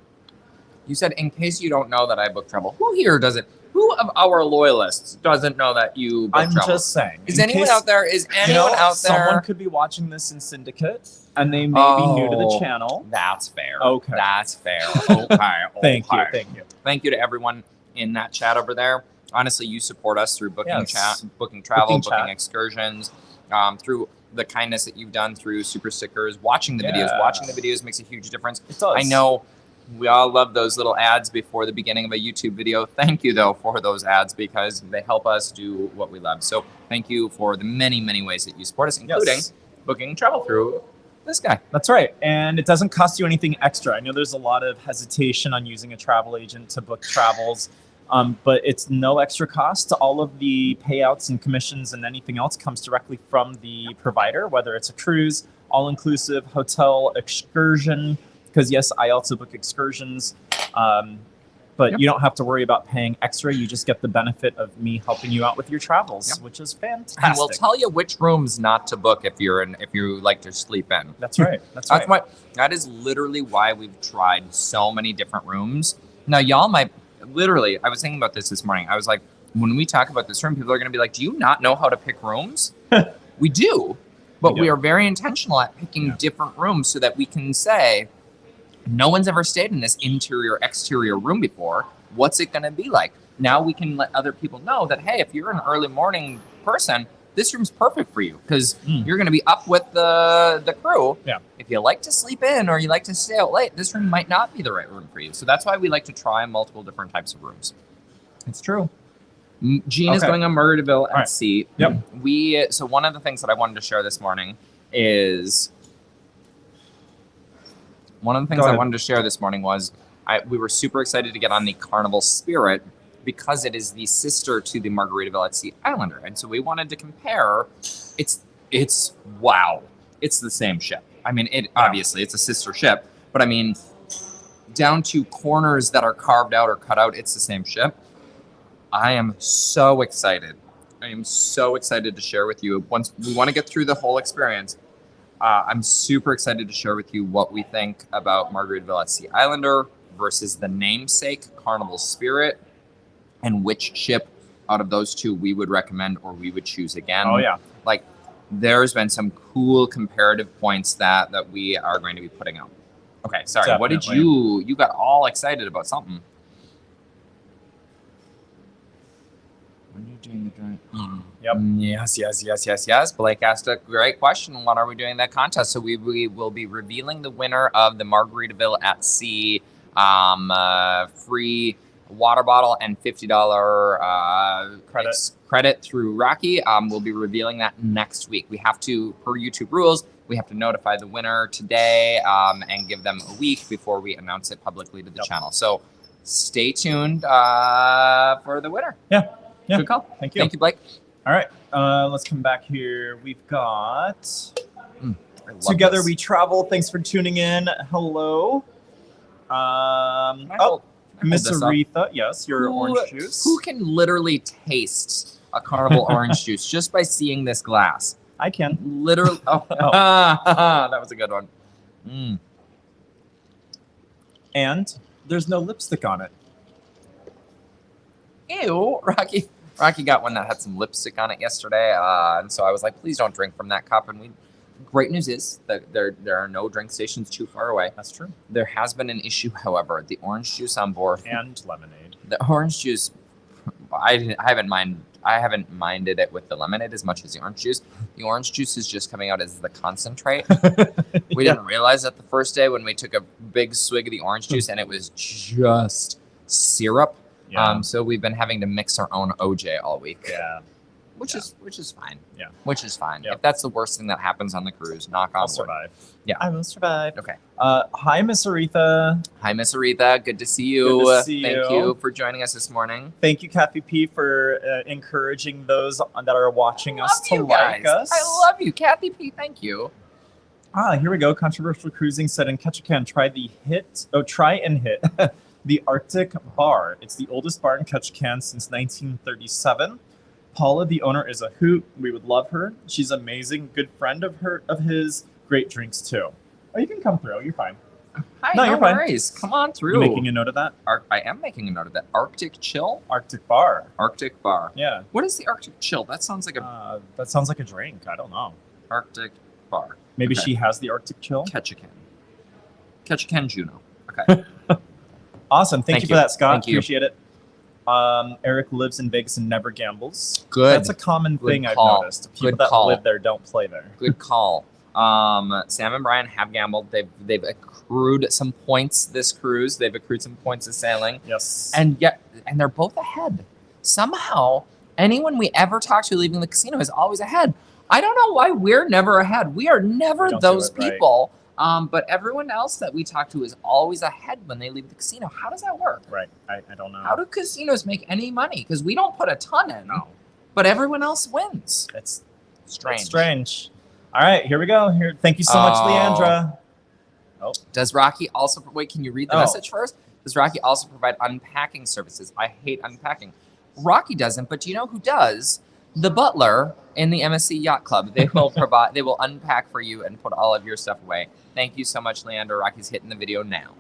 You said, in case you don't know that I book travel, who here doesn't? Who of our loyalists doesn't know that you book I'm travel? just saying. Is in anyone case- out there? Is anyone out there? Someone could be watching this in Syndicate, and they may be new to the Oh. channel. That's fair. Okay. That's fair. Okay. Thank you. Thank you to everyone in that chat over there. Honestly, you support us through booking Yes. booking travel, Booking booking chat. excursions, through the kindness that you've done through super stickers, watching the videos. Yeah. Watching the videos makes a huge difference. It does. I know we all love those little ads before the beginning of a YouTube video. Thank you, though, for those ads because they help us do what we love. So thank you for the many, many ways that you support us, including Yes. booking travel through this guy. That's right. And it doesn't cost you anything extra. I know there's a lot of hesitation on using a travel agent to book travels, but it's no extra cost. All of the payouts and commissions and anything else comes directly from the provider, whether it's a cruise, all-inclusive, hotel, excursion, because yes, I also book excursions. But Yep. you don't have to worry about paying extra. You just get the benefit of me helping you out with your travels, Yep. which is fantastic. And we'll tell you which rooms not to book if you like to sleep in. That's right. That's right. That is literally why we've tried so many different rooms. Now, y'all might literally. I was thinking about this morning. I was like, when we talk about this room, people are going to be like, "Do you not know how to pick rooms?" We do, but We do. we are very intentional at picking different rooms so that we can say, no one's ever stayed in this interior exterior room before. What's it going to be like? Now we can let other people know that, hey, if you're an early morning person, this room's perfect for you because you're going to be up with the crew. Yeah. If you like to sleep in or you like to stay out late, this room might not be the right room for you. So that's why we like to try multiple different types of rooms. It's true. Gene is Okay. going on Margaritaville at right. sea. Yep. So one of the things that I wanted to share this morning is we were super excited to get on the Carnival Spirit because it is the sister to the Margaritaville at Sea Islander, and so we wanted to compare. It's wow, it's the same ship. I mean, obviously it's a sister ship, but I mean, down to corners that are carved out or cut out, it's the same ship. I am so excited. I am so excited to share with you. Once we want to get through the whole experience, I'm super excited to share with you what we think about Margaritaville at Sea Islander versus the namesake Carnival Spirit, and which ship out of those two we would recommend or we would choose again. Oh yeah. Like, there's been some cool comparative points that we are going to be putting out. Okay, sorry. Definitely. What did you got all excited about something? When you're doing the drawing. Yep. Yes. Blake asked a great question. What are we doing in that contest? So we will be revealing the winner of the Margaritaville at Sea free water bottle and $50 credit through Rocky. We'll be revealing that next week. We have to, per YouTube rules, we have to notify the winner today and give them a week before we announce it publicly to the channel. So stay tuned for the winner. Yeah. Good call. Thank you. Thank you, Blake. All right. Let's come back here. We've got Together We Travel. Thanks for tuning in. Hello. Miss Aretha. Yes, your orange juice. Who can literally taste a Carnival orange juice just by seeing this glass? I can. Literally. That was a good one. And there's no lipstick on it. Ew, Rocky got one that had some lipstick on it yesterday, and so I was like, please don't drink from that cup. And great news is that there are no drink stations too far away. That's true. There has been an issue, however. The orange juice on board and lemonade. The orange juice, I haven't minded it with the lemonade as much as the orange juice. The orange juice is just coming out as the concentrate. We didn't realize that the first day when we took a big swig of the orange juice, and it was just syrup. Yeah. So we've been having to mix our own OJ all week. Yeah. Which is fine. Yeah. Which is fine. Yep. If that's the worst thing that happens on the cruise, knock on I'll wood. survive. Yeah. I will survive. Okay. Hi, Miss Aretha. Hi, Miss Aretha. Good to see you. Good to see Thank you. you for joining us this morning. Thank you, Kathy P, for encouraging those that are watching us to like us. I love you, Kathy P. Thank you. Here we go. Controversial Cruising said in Ketchikan, try and hit the Arctic Bar. It's the oldest bar in Ketchikan since 1937. Paula, the owner, is a hoot. We would love her. She's amazing. Good friend of his. Great drinks too. Oh, you can come through. You're fine. Hi, No, no you're fine. worries. Come on through. You're making a note of that? I am making a note of that. Arctic Chill? Arctic Bar. Arctic Bar. Yeah. What is the Arctic Chill? That sounds like a that sounds like a drink. I don't know. Arctic Bar. Maybe Okay. she has the Arctic Chill. Ketchikan, Juneau. Okay. Awesome. Thank you for that, Scott. Thank you. Appreciate it. Eric lives in Vegas and never gambles. Good. That's a common Good thing call. I've noticed. People Good that call. live there don't play there. Good call. Sam and Brian have gambled. They've accrued some points this cruise. They've accrued some points this sailing. Yes. And they're both ahead. Somehow, anyone we ever talk to leaving the casino is always ahead. I don't know why we're never ahead. We are never We don't those do it right. people. But everyone else that we talk to is always ahead when they leave the casino. How does that work? Right. I don't know. How do casinos make any money? Because we don't put a ton in, No. but everyone else wins. It's Strange. It's strange. All right, here we go. Here, thank you so much, Leandra. Oh, Does Rocky also wait? Can you read the Oh. message first? Does Rocky also provide unpacking services? I hate unpacking. Rocky doesn't, but do you know who does? The butler in the MSC Yacht Club. They will provide. They will unpack for you and put all of your stuff away. Thank you so much, Leander. Rocky's hitting the video now.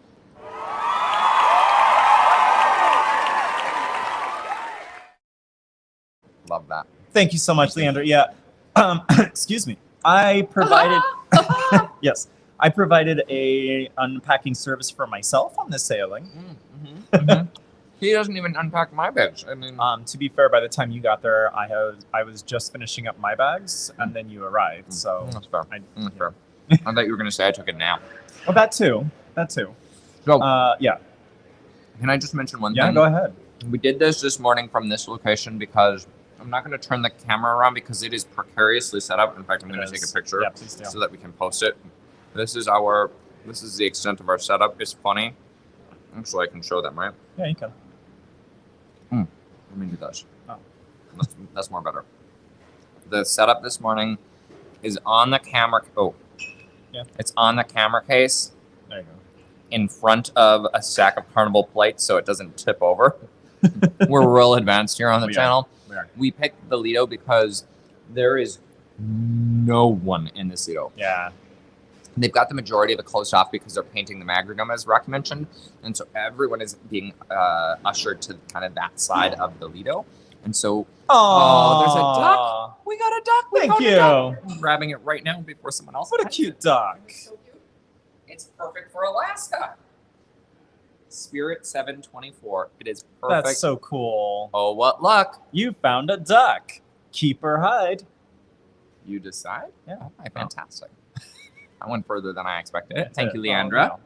Love that. thank you so much, Leandra. Yeah. Excuse me. I provided. Yes, I provided a unpacking service for myself on this sailing. He doesn't even unpack my bags. I mean, To be fair, by the time you got there, I was just finishing up my bags, and then you arrived. So, that's fair. I, That's fair. I thought you were going to say I took a nap. well, that too. That too. So, Yeah. can I just mention one Yeah. thing? Go ahead. We did this morning from this location because I'm not going to turn the camera around because it is precariously set up. In fact, I'm going to It take a is. picture Yeah, please do. so that we can post it. This is the extent of our setup. It's funny. Actually, I can show them, right? Yeah, you can. Let me do this. Oh. That's more better. The setup this morning is on the camera. Oh, Yeah. It's on the camera case There you go. in front of a stack of Carnival plates so it doesn't tip over. We're real advanced here on the We are. channel. We are. We picked the Lido because there is no one in this Lido. Yeah. They've got the majority of it closed off because they're painting the Magridom, as Rock mentioned. And so everyone is being ushered to kind of that side of the Lido. And so, oh, there's a duck. We got a duck. We Thank found a you. duck. I'm grabbing it right now before someone else. What a cute duck. So cute. It's perfect for Alaska. Spirit 724. It is perfect. That's so cool. Oh, what luck. You found a duck. Keep or hide. You decide? Yeah. Oh, fantastic. I went further than I expected. That's Thank it. you, Oh, Leandra. no.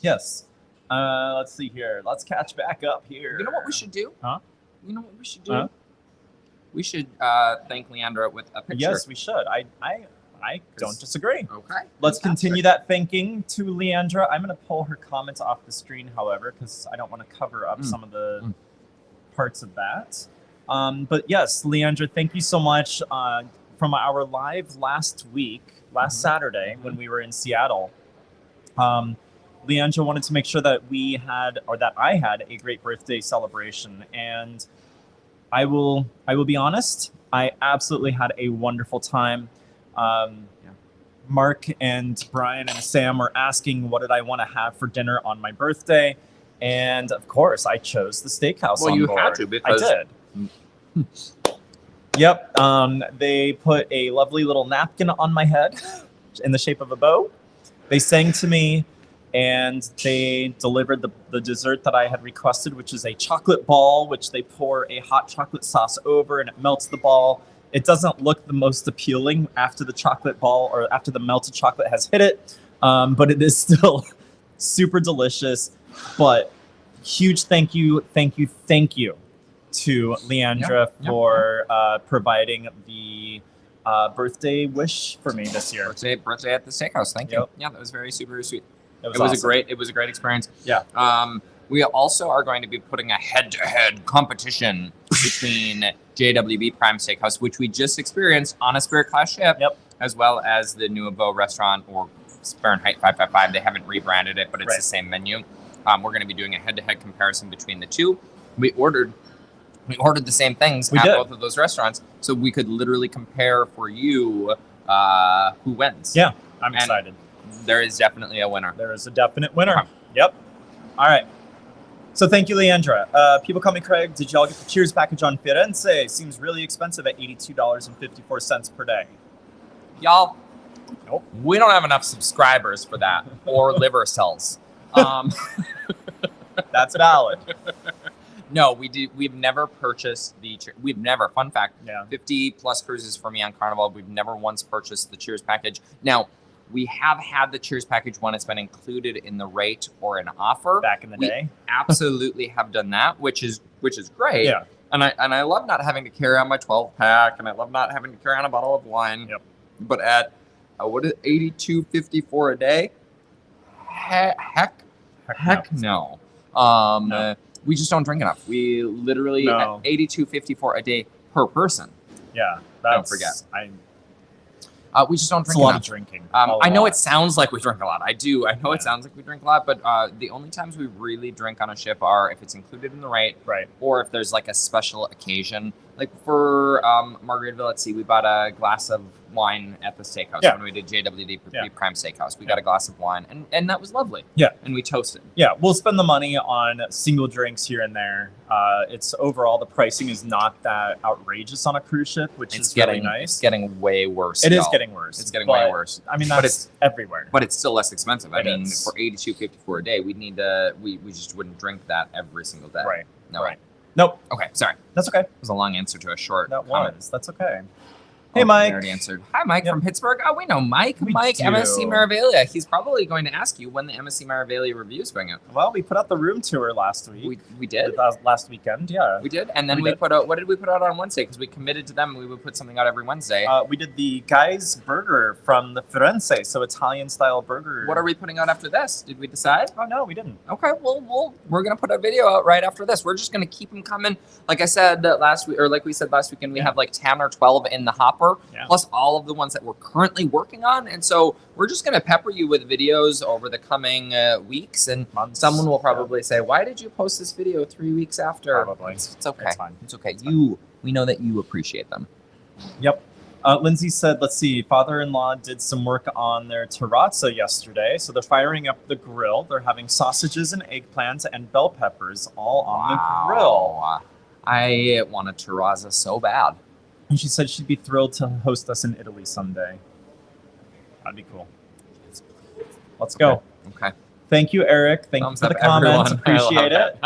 Yes. Let's see here. Let's catch back up here. You know what we should do? Huh? You know what we should do? Huh? We should thank Leandra with a picture. Yes, we should. I don't disagree. Okay. Let's fantastic. continue that thanking to Leandra. I'm going to pull her comments off the screen, however, because I don't want to cover up some of the parts of that. But yes, Leandra, thank you so much. From our live last Saturday, when we were in Seattle, Leandra wanted to make sure that I had a great birthday celebration, and I will be honest, I absolutely had a wonderful time. Mark and Brian and Sam were asking what did I want to have for dinner on my birthday, and of course I chose the steakhouse. Well, on you board. had to because I did. Yep. They put a lovely little napkin on my head in the shape of a bow. They sang to me, and they delivered the dessert that I had requested, which is a chocolate ball, which they pour a hot chocolate sauce over, and it melts the ball. It doesn't look the most appealing after the chocolate ball or after the melted chocolate has hit it, but it is still super delicious. But huge thank you to Leandra for providing the birthday wish for me this year. Birthday at the steakhouse. Thank you. Yep. Yeah, that was very super sweet. It was a awesome. great experience. Yeah. We also are going to be putting a head-to-head competition between JWB Prime Steakhouse, which we just experienced on a Spirit class ship, as well as the New Abo restaurant or Fahrenheit 555. They haven't rebranded it, but it's the same menu. We're going to be doing a head-to-head comparison between the two. We ordered the same things at both of those restaurants, so we could literally compare for you who wins. Yeah, I'm excited. There is definitely a winner. There is a definite winner. Okay. Yep. All right. So thank you, Leandra. People call me Craig. Did y'all get the Cheers package on Firenze? Seems really expensive at $82.54 per day. Y'all, Nope. We don't have enough subscribers for that or liver cells. That's valid. No, we've never purchased fun fact, Yeah. 50 plus cruises for me on Carnival. We've never once purchased the Cheers package. Now, we have had the Cheers package when it's been included in the rate or an offer. Back in the day. Absolutely have done that, which is great. Yeah. And I love not having to carry on my 12 pack, and I love not having to carry on a bottle of wine. Yep. But at what is $82.54 a day? Heck no. No. We just don't drink enough. We literally No. at $82.54 a day per person. Yeah. Don't forget. We just don't It's drink a lot enough. of drinking. I know it sounds like we drink a lot. I do. I know it Yeah. sounds like we drink a lot, but the only times we really drink on a ship are if it's included in the rate, Right. or if there's like a special occasion. Like for Margaritaville at Sea, we bought a glass of wine at the steakhouse when we did JWD Prime Steakhouse. We got a glass of wine, and that was lovely. Yeah. And we toasted. Yeah, we'll spend the money on single drinks here and there. It's overall, the pricing is not that outrageous on a cruise ship, which is really nice. It's getting way worse. It is y'all. getting worse. It's getting but, way worse. I mean, But that's everywhere. But it's still less expensive. I It mean, is. for $82.54 a day, we'd need to. We just wouldn't drink that every single day. Right. No. Right. Nope. Okay. Sorry. That's okay. It was a long answer to a short That comment. was. That's okay. Oh, Hey, Mike. I already answered. Hi, Mike Yep. from Pittsburgh. Oh, we know Mike. We Mike, do. MSC Maravelia. He's probably going to ask you when the MSC Maravelia review is going out. Well, we put out the room tour last week. We did. Last weekend, yeah. We did. And then We we did. put out, what did we put out on Wednesday? Because we committed to them and we would put something out every Wednesday. We did the Guy's Burger from the Firenze, so Italian-style burger. What are we putting out after this? Did we decide? Oh, no, we didn't. Okay, well, we're gonna put a video out right after this. We're just gonna keep them coming. Like I said last week, or like we said last weekend, we have like 10 or 12 in the hopper. ever, Yeah. plus all of the ones that we're currently working on. And so we're just going to pepper you with videos over the coming weeks. And Months. someone will probably say, why did you post this video 3 weeks after? Probably. It's okay. It's fine. It's okay. We know that you appreciate them. Yep. Lindsay said, let's see, father-in-law did some work on their terrazza yesterday. So they're firing up the grill. They're having sausages and eggplants and bell peppers all on the grill. I want a terrazza so bad. And she said she'd be thrilled to host us in Italy someday. That'd be cool. Let's go. Okay. Thank you, Eric. Thank Thumbs you for the up, comments. everyone. Appreciate it.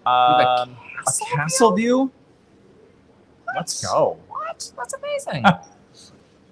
A castle castle view? Let's go. What? That's amazing.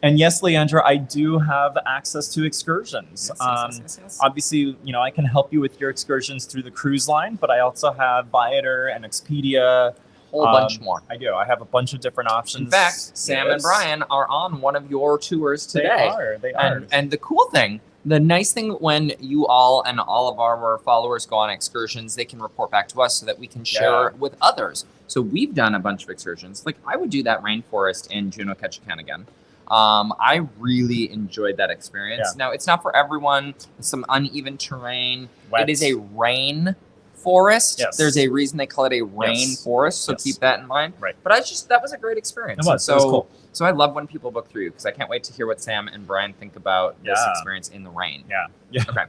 And yes, Leandra, I do have access to excursions. Yes. Obviously, I can help you with your excursions through the cruise line, but I also have Viator and Expedia. Whole bunch more. I do. I have a bunch of different options. In fact, Sam and Brian are on one of your tours today. They are. And the cool thing, the nice thing when you all and all of our followers go on excursions, they can report back to us so that we can share it with others. So we've done a bunch of excursions. Like I would do that rainforest in Juneau Ketchikan again. I really enjoyed that experience. Yeah. Now, it's not for everyone. Some uneven terrain. Wet. It is a rain forest. Yes. There's a reason they call it a rain forest, so keep that in mind. Right. But that was a great experience. It was. So, It was cool. So I love when people book through because I can't wait to hear what Sam and Brian think about this Yeah. experience in the rain. Yeah. Okay.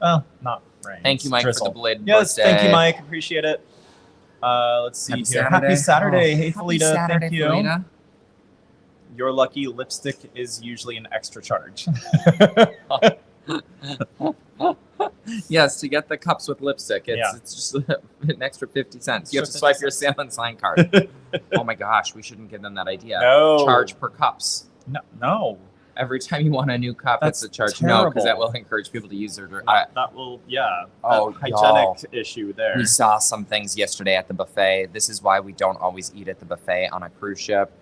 Well, not rain. Thank you, Mike, Drizzle. for the belated Yes, birthday. thank you, Mike. Appreciate it. Let's see Happy here. Saturday. Happy Saturday. Oh, Hey, happy Felita. Saturday, Thank you. Felita. Your lucky lipstick is usually an extra charge. Yes, to get the cups with lipstick, it's just an extra 50 cents. You have to swipe your Salmon sign card. Oh my gosh, we shouldn't give them that idea. No. Charge per cups. No. Every time you want a new cup, That's it's a charge. terrible. No, because that will encourage people to use their. That will, Oh, hygienic issue there. We saw some things yesterday at the buffet. This is why we don't always eat at the buffet on a cruise ship.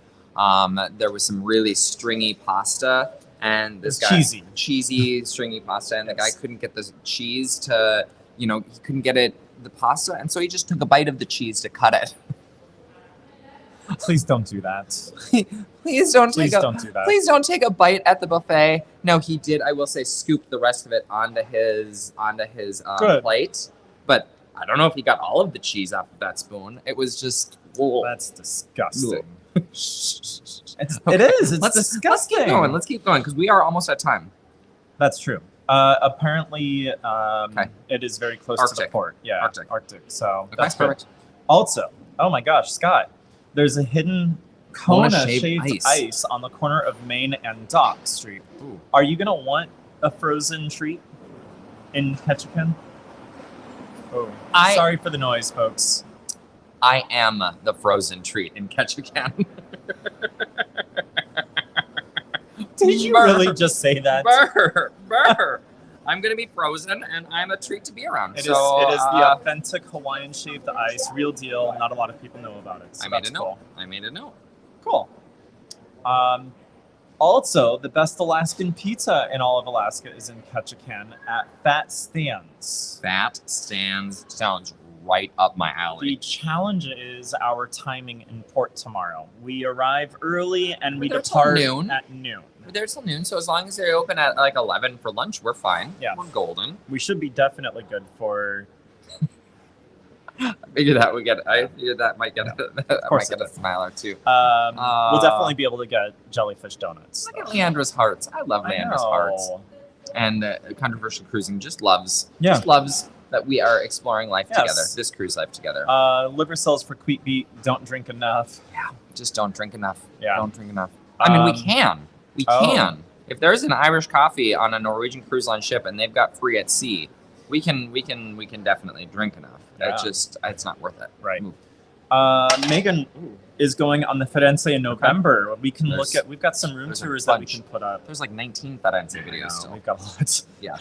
There was some really stringy pasta, and this guy cheesy stringy pasta, and the guy couldn't get the cheese to, he couldn't get the pasta, and so he just took a bite of the cheese to cut it. Please don't do that. Please don't do that. Please don't take a bite at the buffet. No, he did. I will say, scoop the rest of it onto his plate. But I don't know if he got all of the cheese off of that spoon. It was just. That's disgusting. Okay. It is. It's disgusting. Let's keep going because we are almost at time. That's true. Apparently, it is very close to the port. Yeah, Arctic. So that's perfect. Also, oh my gosh, Scott, there's a hidden Kona-shaped ice on the corner of Main and Dock Street. Ooh. Are you gonna want a frozen treat in Ketchikan? Oh, sorry for the noise, folks. I am the frozen treat in Ketchikan. Did you really just say that? Burr. I'm going to be frozen, and I'm a treat to be around. It is the authentic Hawaiian-shaped ice, real deal. Not a lot of people know about it. So I made a note. Cool. Also, the best Alaskan pizza in all of Alaska is in Ketchikan at Fat Stands. Fat Stands sounds right up my alley. The challenge is our timing in port tomorrow. We arrive early and we depart at noon. We're there till noon, so as long as they're open at like 11 for lunch, we're fine. Yeah. We're golden. We should be definitely good for... I figured that might get a smile or two. We'll definitely be able to get jellyfish donuts. Look at Leandra's hearts. I love Leandra's hearts. And Controversial Cruising just loves that we are exploring life together, this cruise life together. Liver cells for Queet Beat. Don't drink enough. Yeah, just don't drink enough. Yeah. Don't drink enough. I mean, we can. We can. If there's an Irish coffee on a Norwegian cruise line ship and they've got free at sea, we can definitely drink enough. Yeah. It's not worth it. Right. Megan is going on the Firenze in November. Okay. We can we've got some room tours that we can put up. There's like 19 Firenze videos still. We've got lots. Yeah.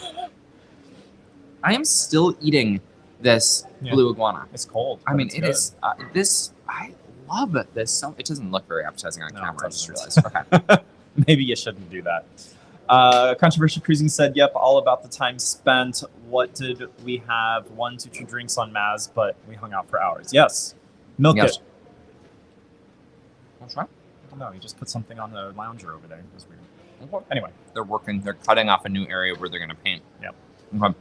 I am still eating this blue iguana. It's cold. I mean, it is I love this. So it doesn't look very appetizing on camera. I just realized. Okay. Maybe you shouldn't do that. Controversial Cruising said, yep, all about the time spent. What did we have? 1 to 2 drinks on Maz, but we hung out for hours. Yes. Milk it. That's right. No, he just put something on the lounger over there. It was weird. Okay. Anyway. They're cutting off a new area where they're going to paint. Yep. Okay.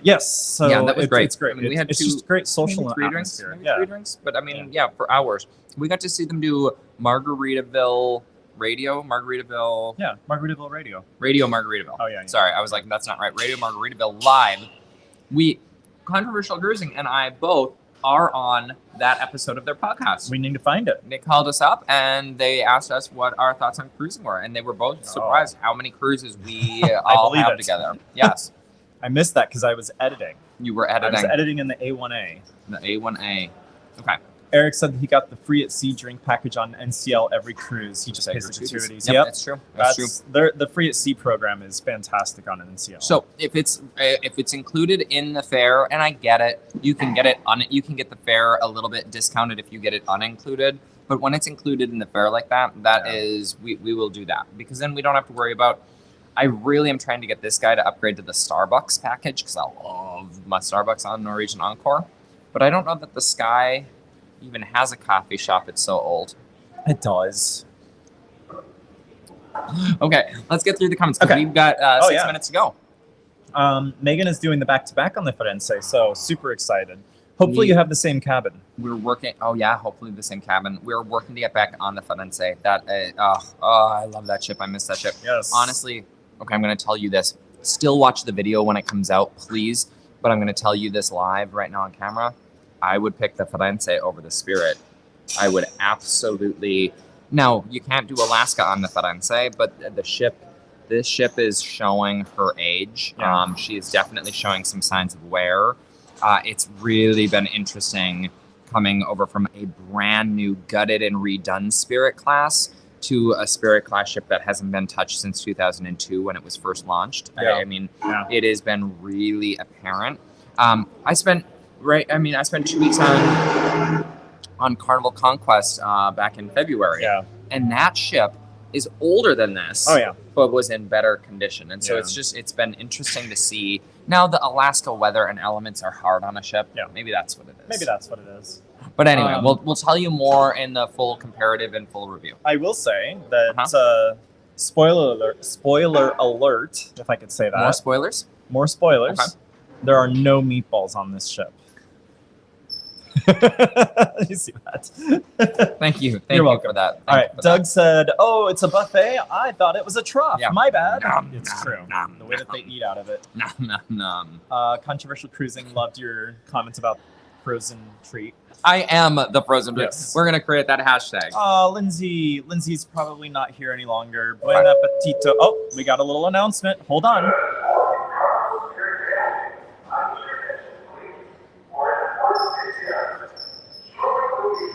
Yes. So yeah, that was great. It's great. I mean, we had it's two, just great social maybe 3 atmosphere. drinks, maybe 3 drinks. But I mean, for hours. We got to see them do Margaritaville Radio. Yeah, Margaritaville Radio. Radio Margaritaville. Oh, yeah. Sorry, I was like, that's not right. Radio Margaritaville live. Controversial Cruising and I both are on that episode of their podcast. We need to find it. They called us up and they asked us what our thoughts on cruising were, and they were both surprised how many cruises we all have together. Yes. I missed that because I was editing. You were editing. I was editing in the A1A. The A1A. Okay. Eric said that he got the free at sea drink package on NCL every cruise. He just pays the gratuities. Yep, that's true. That's true. The free at sea program is fantastic on NCL. So if it's included in the fare, and I get it, you can get you can get the fare a little bit discounted if you get it unincluded. But when it's included in the fare like that, is we will do that, because then we don't have to worry about. I really am trying to get this guy to upgrade to the Starbucks package because I love my Starbucks on Norwegian Encore, but I don't know that the Sky even has a coffee shop. It's so old. It does. Okay, let's get through the comments because we've got 6 minutes to go. Megan is doing the back-to-back on the Firenze, so super excited. Hopefully you have the same cabin. We're working. Oh yeah, hopefully the same cabin. We're working to get back on the Firenze. I love that ship. I miss that ship. Yes. Honestly, okay, I'm going to tell you this. Still watch the video when it comes out, please. But I'm going to tell you this live right now on camera. I would pick the Firenze over the Spirit. I would absolutely. Now, you can't do Alaska on the Firenze, but this ship is showing her age. Yeah. She is definitely showing some signs of wear. It's really been interesting coming over from a brand new gutted and redone Spirit class to a Spirit class ship that hasn't been touched since 2002 when it was first launched. Yeah. I mean, it has been really apparent. I spent 2 weeks on Carnival Conquest back in February. Yeah. And that ship is older than this. Oh, yeah. But was in better condition. And so it's been interesting to see. Now the Alaska weather and elements are hard on a ship. Yeah. Maybe that's what it is. But anyway, we'll tell you more in the full comparative and full review. I will say that spoiler alert, if I could say that. More spoilers. Okay. There are no meatballs on this ship. You see that? Thank you. You're welcome for that. All right. Doug said, "Oh, it's a buffet. I thought it was a trough. Yeah. My bad." It's true. The way that they eat out of it. Controversial Cruising loved your comments about frozen treat. I am the frozen treat. Yes. We're gonna create that hashtag. Lindsay's probably not here any longer. Buen appetito. Oh, we got a little announcement. Hold on.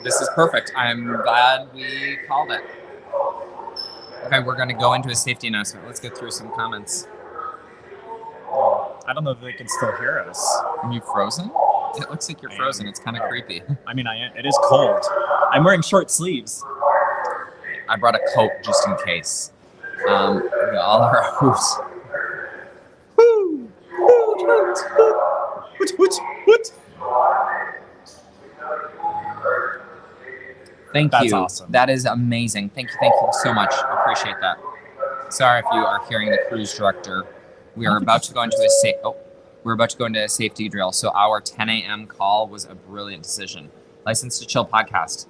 This is perfect. I'm glad we called it. Okay, we're going to go into a safety announcement. Let's get through some comments. I don't know if they can still hear us. Are you frozen? It looks like you're frozen. It's kind of creepy. I mean, it is cold. I'm wearing short sleeves. I brought a coat just in case. We all are hoops. Woo! Woot! Thank That's you. Awesome. That is amazing. Thank you so much. I appreciate that. Sorry if you are hearing the cruise director. We are about to go into a safety drill. So our 10 a.m. call was a brilliant decision. License to Chill podcast.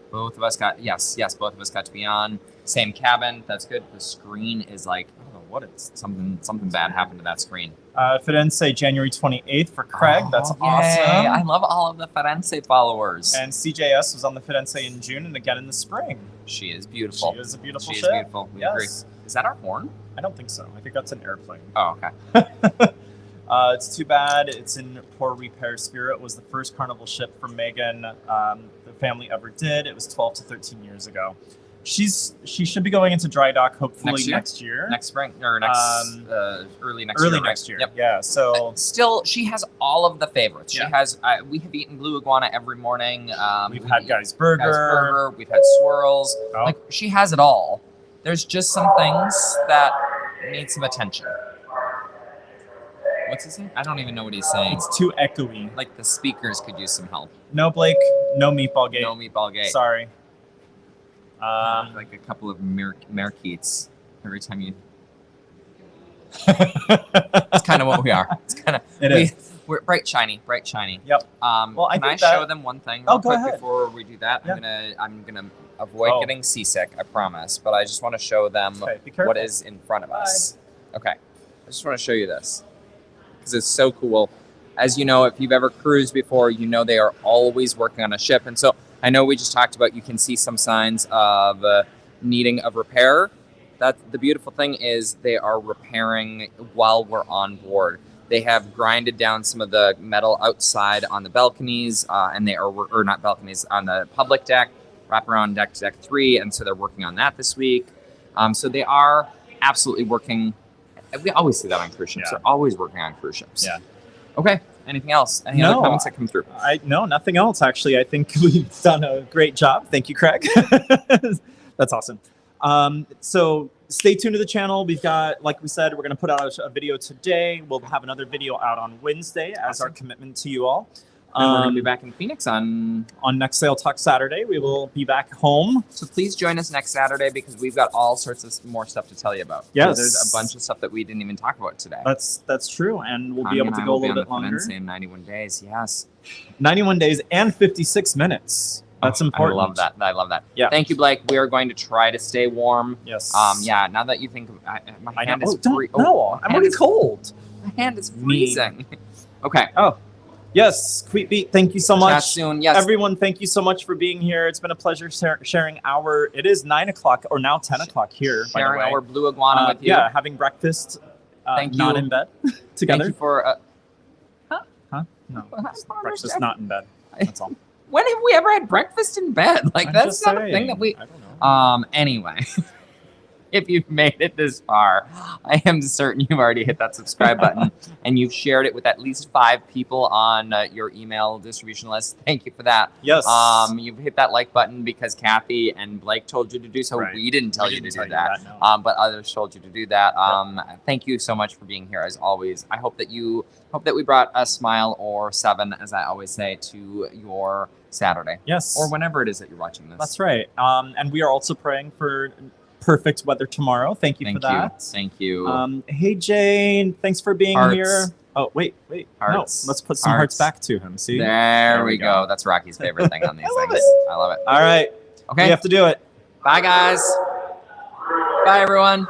Both of us got both of us got to be on. Same cabin. That's good. The screen is like, I don't know what it's something bad happened to that screen. Firenze January 28th for Craig. That's awesome. I love all of the Firenze followers. And CJS was on the Firenze in June and again in the spring. She is beautiful. She is a beautiful ship. She is beautiful. We agree. Is that our horn? I don't think so. I think that's an airplane. Oh, okay. It's too bad it's in poor repair. Spirit was the first Carnival ship from Megan the family ever did. It was 12 to 13 years ago. She should be going into dry dock hopefully next year. Next spring or next early next year. Early next year. Yep. Yeah. So still, she has all of the favorites. Yeah. She has. We have eaten blue iguana every morning. We've had Guy's Burger. We've had swirls. Oh. Like she has it all. There's just some things that need some attention. What's he saying? I don't even know what he's saying. It's too echoey. Like the speakers could use some help. No, Blake. No meatball gate. No meatball gate. Sorry. Like a couple of marquettes every time you. It's kind of what we are. It's kind of. We're bright, shiny. Yep. Well, can I show them one thing real quick ahead. Before we do that? Yeah. I'm gonna avoid getting seasick. I promise. But I just want to show them what is in front of us. Okay. I just want to show you this because it's so cool. As you know, if you've ever cruised before, you know they are always working on a ship. And so I know we just talked about you can see some signs of needing of repair. That's the beautiful thing is they are repairing while we're on board. They have grinded down some of the metal outside on the balconies, and they are, or not balconies, on the public deck, wrap around deck to deck 3, and so they're working on that this week. So they are absolutely working. We always see that on cruise ships. They're always working on cruise ships. Yeah. Okay. Anything else? Any other comments that come through? No, nothing else. Actually, I think we've done a great job. Thank you, Craig. That's awesome. So stay tuned to the channel. We've got, like we said, we're going to put out a video today. We'll have another video out on Wednesday as our commitment to you all. And we're going to be back in Phoenix on Next Sail Talk Saturday. We will be back home. So please join us next Saturday because we've got all sorts of more stuff to tell you about. Yes. There's a bunch of stuff that we didn't even talk about today. That's true. And we'll be able to go a little bit longer. In 91 days, yes. 91 days and 56 minutes. That's important. I love that. Yeah. Thank you, Blake. We are going to try to stay warm. Yes. Yeah. Now that you think, my hand is freezing. No, I'm already cold. My hand is freezing. Okay. Oh, yes. Queet Beat, thank you so much. Chat soon. Yes. Everyone, thank you so much for being here. It's been a pleasure sharing our. It is 9 o'clock or now 10 o'clock here. Sharing our blue iguana with you. Yeah, having breakfast. Thank you. Not in bed together. Thank you for. Huh? No. Breakfast not in bed. That's all. When have we ever had breakfast in bed? Like, that's not a thing that we... I don't know. Anyway, if you've made it this far, I am certain you've already hit that subscribe button and you've shared it with at least 5 people on your email distribution list. Thank you for that. Yes. You've hit that like button because Kathy and Blake told you to do so. Right. We didn't tell you to do that. No. But others told you to do that. Thank you so much for being here as always. I hope that we brought a smile or 7, as I always say, to your Saturday. Yes. Or whenever it is that you're watching this. That's right. And we are also praying for perfect weather tomorrow. Thank you for that. Thank you. Hey, Jane. Thanks for being here. Oh, wait. Hearts. No, let's put some hearts back to him. See? There we go. That's Rocky's favorite thing on these things. I love it. All right. Okay. We have to do it. Bye, guys. Bye, everyone.